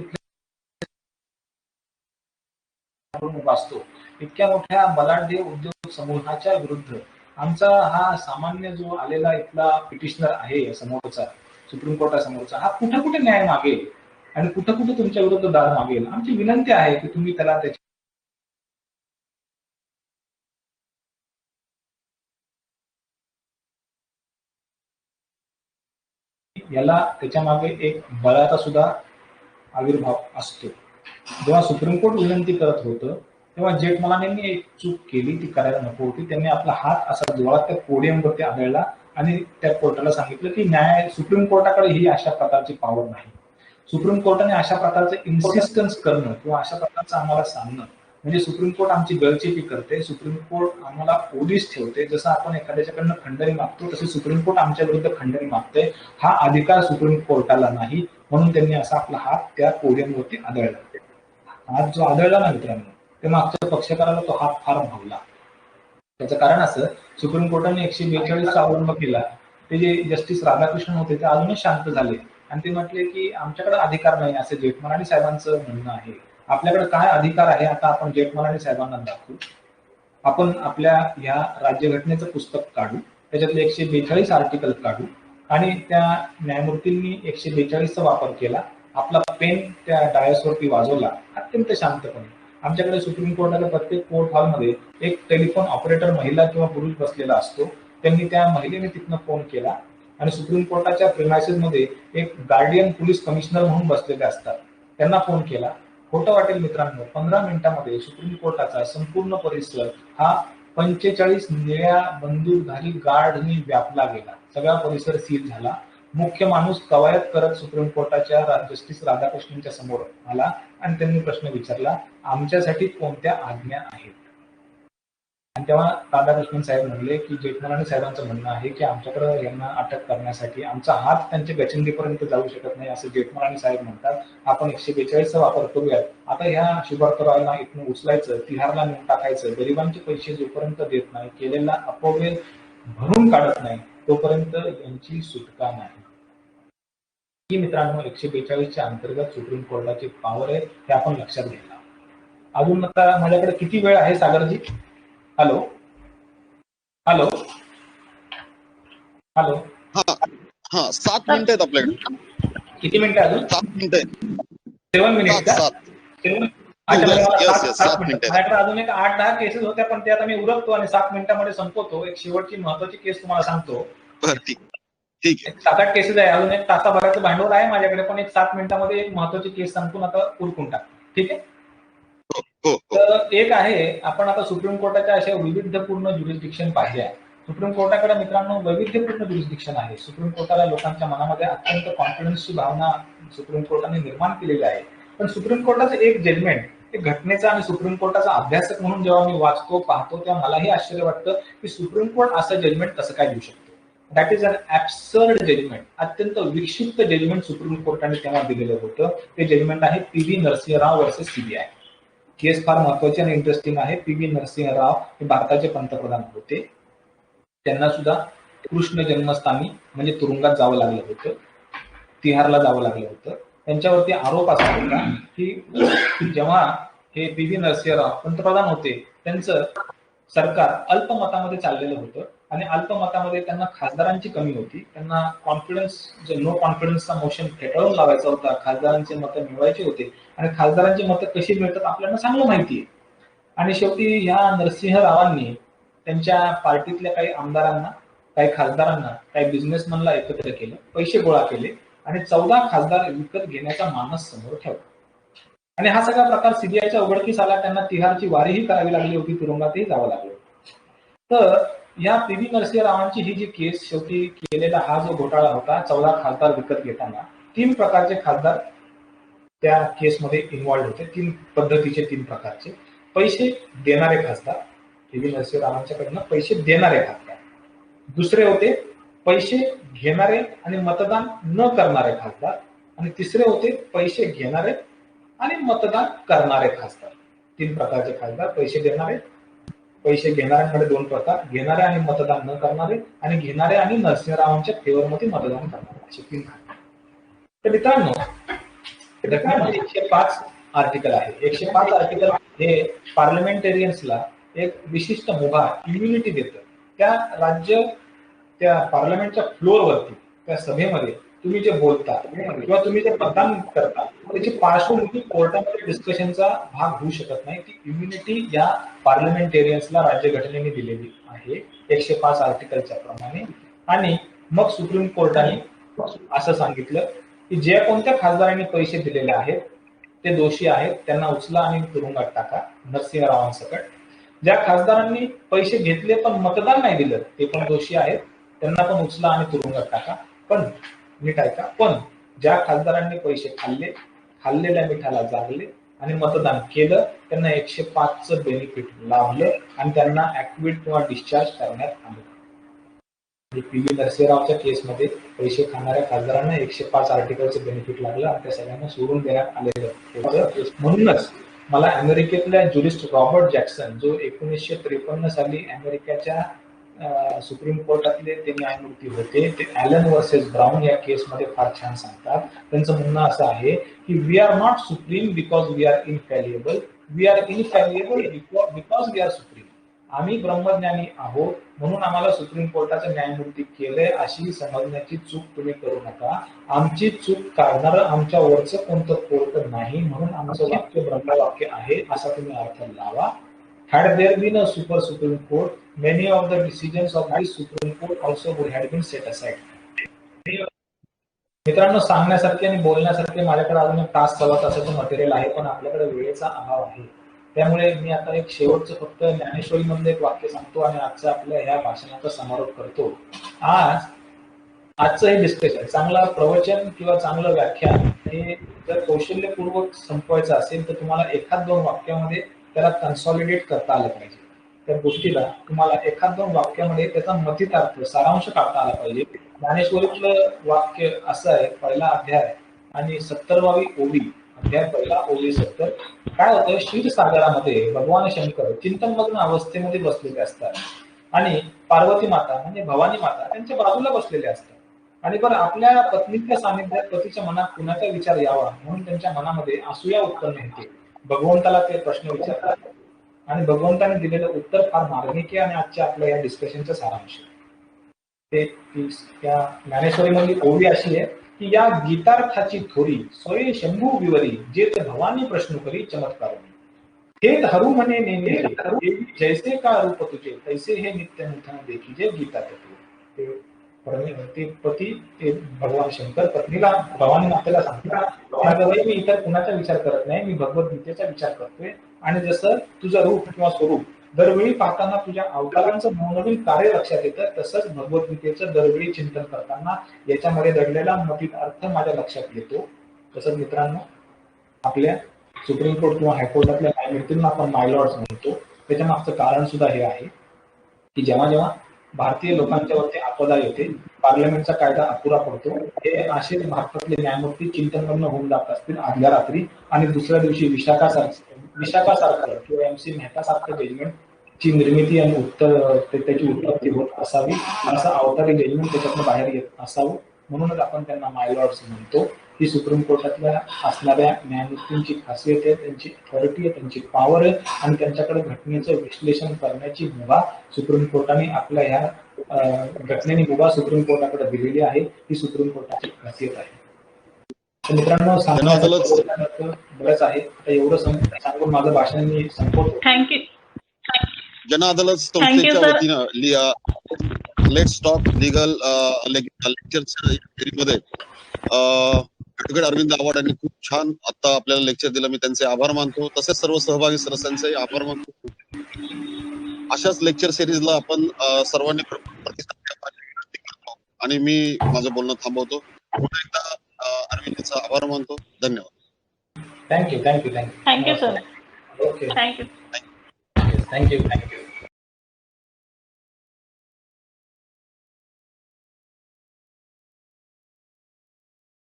वाचतो. इतक्या मोठ्या बलाढ्य उद्योग समूहाच्या विरुद्ध आमचा हा सामान्य जो आलेला इथला पिटिशनर आहे समोरचा, सुप्रीम कोर्टासमोरचा, हा कुठे कुठे न्याय मागेल आणि कुठे कुठे तुमच्या विरुद्ध दाद मागेल. आमची विनंती आहे की तुम्ही त्याला याला त्याच्या मागे एक बळाचा सुद्धा आविर्भाव असतो. जेव्हा सुप्रीम कोर्ट विनंती करत होतं तेव्हा जेठमलानींनी एक चूक केली, ती करायला नको होती. त्यांनी आपला हात असा जोरात त्या पोडियमवरती आदळला आणि त्या कोर्टाला सांगितलं की सुप्रीम कोर्टाकडे ही अशा प्रकारची पॉवर नाही. सुप्रीम कोर्टाने अशा प्रकारचं इन्सिस्टन्स करणं किंवा अशा प्रकारचं आम्हाला सांगणं म्हणजे सुप्रीम कोर्ट आमची गळचेपी करते. सुप्रीम कोर्ट आम्हाला पोलीस ठेवते. जसं आपण एखाद्याच्याकडनं खंडणी मागतो तसे सुप्रीम कोर्ट आमच्या विरुद्ध खंडणी मागते. हा अधिकार सुप्रीम कोर्टाला नाही. म्हणून त्यांनी असा आपला हात त्या पोडियमवरती आदळला. हात जो आदळला ना मित्रांनो, ते मागच्या पक्षकाराला तो हात फार भावला. त्याचं कारण असं, सुप्रीम कोर्टाने 142 अवलंब केला. ते जे जस्टिस राधाकृष्णन होते ते अजूनच शांत झाले आणि ते म्हटले की आमच्याकडे अधिकार नाही असं जेठमलानी साहेबांचं म्हणणं आहे. आपल्याकडे काय अधिकार आहे आता आपण जेठमलानी साहेबांना दाखवू. आपण आपल्या ह्या राज्यघटनेचं पुस्तक काढू, त्याच्यातले 142 आर्टिकल काढू आणि त्या न्यायमूर्तींनी 142चा वापर केला. आपला पेन त्या डायसवरती वाजवला अत्यंत शांतपणे. आमच्याकडे सुप्रीम कोर्टाच्या प्रत्येक कोर्ट हॉलमध्ये एक टेलिफोन ऑपरेटर महिला किंवा पुरुष बसलेला असतो. त्यांनी त्या महिलेने तिथनं फोन केला आणि सुप्रीम कोर्टाच्या प्रिमायसेस मध्ये एक गार्डियन पोलीस कमिशनर म्हणून बसलेले असतात. त्यांना फोन केला. खोटं वाटेल मित्रांनो, 15 मिनिटांमध्ये सुप्रीम कोर्टाचा संपूर्ण परिसर हा 45 निळ्या बंदूकधारी गार्डनी व्यापला गेला. सगळा परिसर सील झाला. मुख्य माणूस कवायत करत सुप्रीम कोर्टाच्या जस्टिस राधाकृष्णनच्या समोर आला आणि त्यांनी प्रश्न विचारला, आमच्यासाठी कोणत्या आज्ञा आहेत? आणि तेव्हा राधाकृष्णन साहेब म्हणले की जेठमलानी साहेबांचं म्हणणं आहे की आमच्याकडे यांना अटक करण्यासाठी आमचा हात त्यांच्या गचंडीपर्यंत जाऊ शकत नाही असं जेठमलानी साहेब म्हणतात. आपण 142चा वापर करूयात. आता ह्या शुभार्थ रॉयला इथून उचलायचं, तिहारला नेऊन टाकायचं, गरिबांचे पैसे जोपर्यंत देत नाही, केलेला अपव्यय भरून काढत नाही, तोपर्यंत यांची सुटका नाही. ही मित्रांनो 142च्या अंतर्गत सुप्रीम कोर्टाची पॉवर आहे, हे आपण लक्षात घ्यायला. अजून आता माझ्याकडे किती वेळ आहे सागरजी? Hello hello hello. हा 7 मिनिटं आहेत आपल्याकडे. किती मिनिटं अजून? 7 मिनिटं आहेत. 7 मिनिट का? 7 7 मिनिटं. माझ्याकडे अजून एक 8-10 केसेस होत्या, पण ते आता मी उरकतो आणि 7 मिनिटांमध्ये संपवतो. एक शेवटची महत्वाची केस तुम्हाला सांगतो. बरं, ठीक आहे. 7-8 केसेस आहे, अजून एक तासाभराचं भांडवल आहे माझ्याकडे, पण एक 7 मिनिटांमध्ये एक महत्वाची केस सांगतो, आता उरकून टाक. ठीक आहे. तर एक आहे, आपण आता सुप्रीम कोर्टाच्या अशा वैविध्यपूर्ण ज्युरिस्डिक्शन पाहिल्या. सुप्रीम कोर्टाकडे मित्रांनो वैविध्यपूर्ण ज्युरिस्डिक्शन आहे. सुप्रीम कोर्टाला लोकांच्या मनामध्ये अत्यंत कॉन्फिडन्सची भावना सुप्रीम कोर्टाने निर्माण केलेली आहे. पण सुप्रीम कोर्टाचं एक जजमेंट, एक घटनेचा आणि सुप्रीम कोर्टाचा अभ्यासक म्हणून जेव्हा मी वाचतो, पाहतो, तेव्हा मलाही आश्चर्य वाटतं की सुप्रीम कोर्ट असं जजमेंट कसं काय देऊ शकतो. That is an absurd judgment. अत्यंत विक्षिप्त जजमेंट सुप्रीम कोर्टाने तेव्हा दिलेलं होतं. ते जजमेंट आहे P V. Narasimha Rao versus CBI. Case फार महत्वाची आणि इंटरेस्टिंग आहे. पी.व्ही. नरसिंहराव हे भारताचे पंतप्रधान होते. त्यांना सुद्धा कृष्ण जन्मस्थानी म्हणजे तुरुंगात जावं लागलं होतं, तिहारला जावं लागलं होतं. त्यांच्यावरती आरोप असा होता की जेव्हा हे पी.व्ही. नरसिंहराव पंतप्रधान होते, त्यांचं सरकार अल्पमतामध्ये चाललेलं होतं आणि अल्पमतामध्ये त्यांना खासदारांची कमी होती. त्यांना कॉन्फिडन्स, नो कॉन्फिडन्सचा मोशन फेटाळून लावायचा होता. खासदारांचे मतं मिळवायचे होते आणि खासदारांची मतं कशी मिळतात आपल्याला चांगलं माहिती आहे. आणि शेवटी ह्या नरसिंहरावांनी त्यांच्या पार्टीतल्या काही आमदारांना, काही खासदारांना, काही बिझनेसमॅनला एकत्र केलं, पैसे गोळा केले आणि 14 खासदार विकत घेण्याचा मानस समोर ठेवला. आणि हा सगळा प्रकार सीबीआयच्या उघडकीस आला. त्यांना तिहारची वारीही करावी लागली होती, तुरुंगातही जावं लागलं. तर या पी.व्ही. नरसिंहरावांची ही जी केस शेवटी केलेला हा जो घोटाळा होता, 14 खासदार विकत घेताना 3 प्रकारचे खासदार त्या केसमध्ये इन्व्हॉल्व्ह होते. 3 पद्धतीचे, 3 प्रकारचे. पैसे देणारे खासदार, पी.व्ही. नरसिंहरावांच्याकडनं पैसे देणारे खासदार. दुसरे होते पैसे घेणारे आणि मतदान न करणारे खासदार. आणि तिसरे होते पैसे घेणारे आणि मतदान करणारे खासदार. 3 प्रकारचे खासदार. पैसे देणारे, पैसे घेणाऱ्यांकडे 2 प्रकार, घेणारे आणि मतदान न करणारे, आणि घेणारे आणि नरसिंहरावांच्या फेवरमध्ये मतदान करणारे, असे 3 खासदार. तर मित्रांनो, घटनेमध्ये 105 आर्टिकल आहे. 105 आर्टिकल हे पार्लमेंटेरियन्सला एक विशिष्ट मुभा, इम्युनिटी देतं. त्या राज्य, त्या पार्लमेंटच्या फ्लोअरवरती, त्या सभेमध्ये तुम्ही जे बोलता किंवा तुम्ही जे मतदान करता, त्याची पार्श्वभूमी कोर्टामध्ये डिस्कशनचा भाग होऊ शकत नाही. ती इम्युनिटी या पार्लमेंटेरियन्सला राज्यघटनेने दिलेली आहे 105 आर्टिकलच्या प्रमाणे. आणि मग सुप्रीम कोर्टाने असं सांगितलं की जे कोणत्या खासदारांनी पैसे दिलेले आहेत ते दोषी आहेत, त्यांना उचला आणि तुरुंगात टाका, नरसिंहरावांसकट. ज्या खासदारांनी पैसे घेतले पण मतदान नाही दिलं ते पण दोषी आहेत, त्यांना पण उचला आणि तुरुंगात टाका. पण नीट ऐका, पण ज्या खासदारांनी पैसे खाल्ले, खाल्लेल्या मिठाला जागले आणि मतदान केलं, त्यांना 105चं बेनिफिट लाभलं आणि त्यांना ऍक्टिव्हिट किंवा डिस्चार्ज करण्यात आलं. पी.व्ही. नरसिंहरावच्या केसमध्ये पैसे खाणाऱ्या खासदारांना 105 आर्टिकलचं बेनिफिट लागलं आणि त्या सगळ्यांना सोडून देण्यात आलेलं होतं. म्हणूनच मला अमेरिकेतल्या ज्युरिस्ट रॉबर्ट जॅक्सन, जो 1953 साली अमेरिकेच्या सुप्रीम कोर्टातले ते न्यायमूर्ती होते, ते ॲलन वर्सेस ब्राऊन या केसमध्ये फार छान सांगतात. त्यांचं म्हणणं असं आहे की we are not supreme because we are infallible, we are infallible because we are supreme. आम्ही ब्रह्मज्ञानी आहोत म्हणून आम्हाला सुप्रीम कोर्टाचं न्यायमूर्ती केलंय अशी समजण्याची चूक तुम्ही करू नका. आमची चूक काढणारं आमच्या वरचं कोणतं कोर्ट नाही, म्हणून आमचं वाक्य ब्रह्मवाक्य आहे असा तुम्ही अर्थ लावा. Had there been a super Supreme Court, many of the decisions of this Supreme Court also would have been set aside. मित्रांनो, सांगण्यासारखे आणि बोलण्यासारखे माझ्याकडे अजून एक तास सव्वा तासाचं मटेरियल आहे, पण आपल्याकडे वेळेचा अभाव आहे. त्यामुळे मी आता एक शेवटचं फक्त ज्ञानेश्वरी मधलं एक वाक्य सांगतो आणि आजचं आपल्या ह्या भाषणाचा समारोप करतो. आज आजचं हे डिस्कशन चांगलं प्रवचन किंवा चांगलं व्याख्यान हे जर कौशल्यपूर्वक संपवायचं असेल तर तुम्हाला एखाद दोन वाक्यामध्ये त्याला कन्सॉलिडेट करता आलं पाहिजे. त्या गोष्टीला तुम्हाला एखाद दोन वाक्यामध्ये त्याचा मथितार्थ सारांश काढता आला पाहिजे. ज्ञानेश्वरीतलं वाक्य असं आहे, पहिला अध्याय आणि 70वी ओवी, अध्याय पहिला ओवी 70. काय होतं, क्षीरसागरामध्ये भगवान शंकर चिंतनमग्न अवस्थेमध्ये बसलेले असतात आणि पार्वती माता म्हणजे भवानी माता त्यांच्या बाजूला बसलेले असतात. आणि बरं, आपल्या पत्नीच्या सानिध्यात पतीच्या मनात कुणाचा विचार यावा म्हणून त्यांच्या मनामध्ये असूया उत्पन्न होते. भगवंताला ते प्रश्न विचारतात आणि भगवंताने दिलेलं उत्तर फार मार्मिक आहे आणि आजच्या आपल्या या डिस्कशनचं सारांश. ते त्या ज्ञानेश्वरीमधली ओवी अशी आहे की या गीतार्थाची थोरी सोये शंभू विवरी जे ते भवानी प्रश्न करी चमत्कार थेट हरू म्हणे नेहमी जैसे का रूप तुझे तैसे हे नित्य नूतन देखी जे गीता तत्व. ते पती ते भगवान शंकर पत्नीला भवानी मातेला सांगतात, मी इतर कुणाचा विचार करत नाही, मी भगवद्गीतेचा विचार करतोय. आणि जसं तुझं रूप किंवा स्वरूप दरवेळी पाहताना तुझ्या अवतारांचं नवनवीन कार्य लक्षात येतं, तसंच भगवद्गीतेचं दरवेळी चिंतन करताना याच्यामध्ये दडलेला मतित अर्थ माझ्या लक्षात येतो. तसंच मित्रांनो, आपल्या सुप्रीम कोर्ट किंवा हायकोर्टातल्या न्यायमूर्तींना आपण मायलॉर्ड्स म्हणतो. त्याच्या मागचं कारण सुद्धा हे आहे की जेव्हा जेव्हा भारतीय लोकांच्या वरती आपदा येते, पार्लमेंटचा कायदा अपुरा पडतो, हे असे भारतातले न्यायमूर्ती चिंतनमग्न होऊन जात असतील आदल्या रात्री आणि दुसऱ्या दिवशी विशाखासारखं किंवा MC मेहता सारखं जजमेंट ची निर्मिती आणि त्याची उत्पत्ती होत असावी, असं अवतारी जजमेंट त्याच्यातून बाहेर येत असावं. म्हणूनच आपण त्यांना मायलॉर्ड्स म्हणतो. ही सुप्रीम कोर्टातल्या असणाऱ्या न्यायमूर्तींची खासियत आहे, त्यांची अथॉरिटी आहे, त्यांची पॉवर आहे आणि त्यांच्याकडे घटनेचं विश्लेषण करण्याची मुभा सुप्रीम कोर्टाने आपल्या ह्या घटनेने मुभा सुप्रीम कोर्टाकडे दिलेली आहे. ही सुप्रीम कोर्टाची खासियत आहे. तर मित्रांनो, सांगण्याचं बरंच आहे, तर एवढं सांगून माझं भाषण मी संपवतो. थँक्यू. जन अदालत संस्थेच्या वतीनं लेट्स टॉक लीगल लेक्चर मध्ये ॲडव्होकेट अरविंद आव्हाड यांनी खूप छान आता आपल्याला लेक्चर दिलं. मी त्यांचे आभार मानतो, तसेच सर्व सहभागी सदस्यांचे आभार मानतो. अशाच लेक्चर सिरीजला आपण सर्वांनी प्रतिसाद करतो आणि मी माझं बोलणं थांबवतो. पुन्हा एकदा अरविंदचा आभार मानतो. धन्यवाद. Thank you sir. Okay, thank you. Thank you.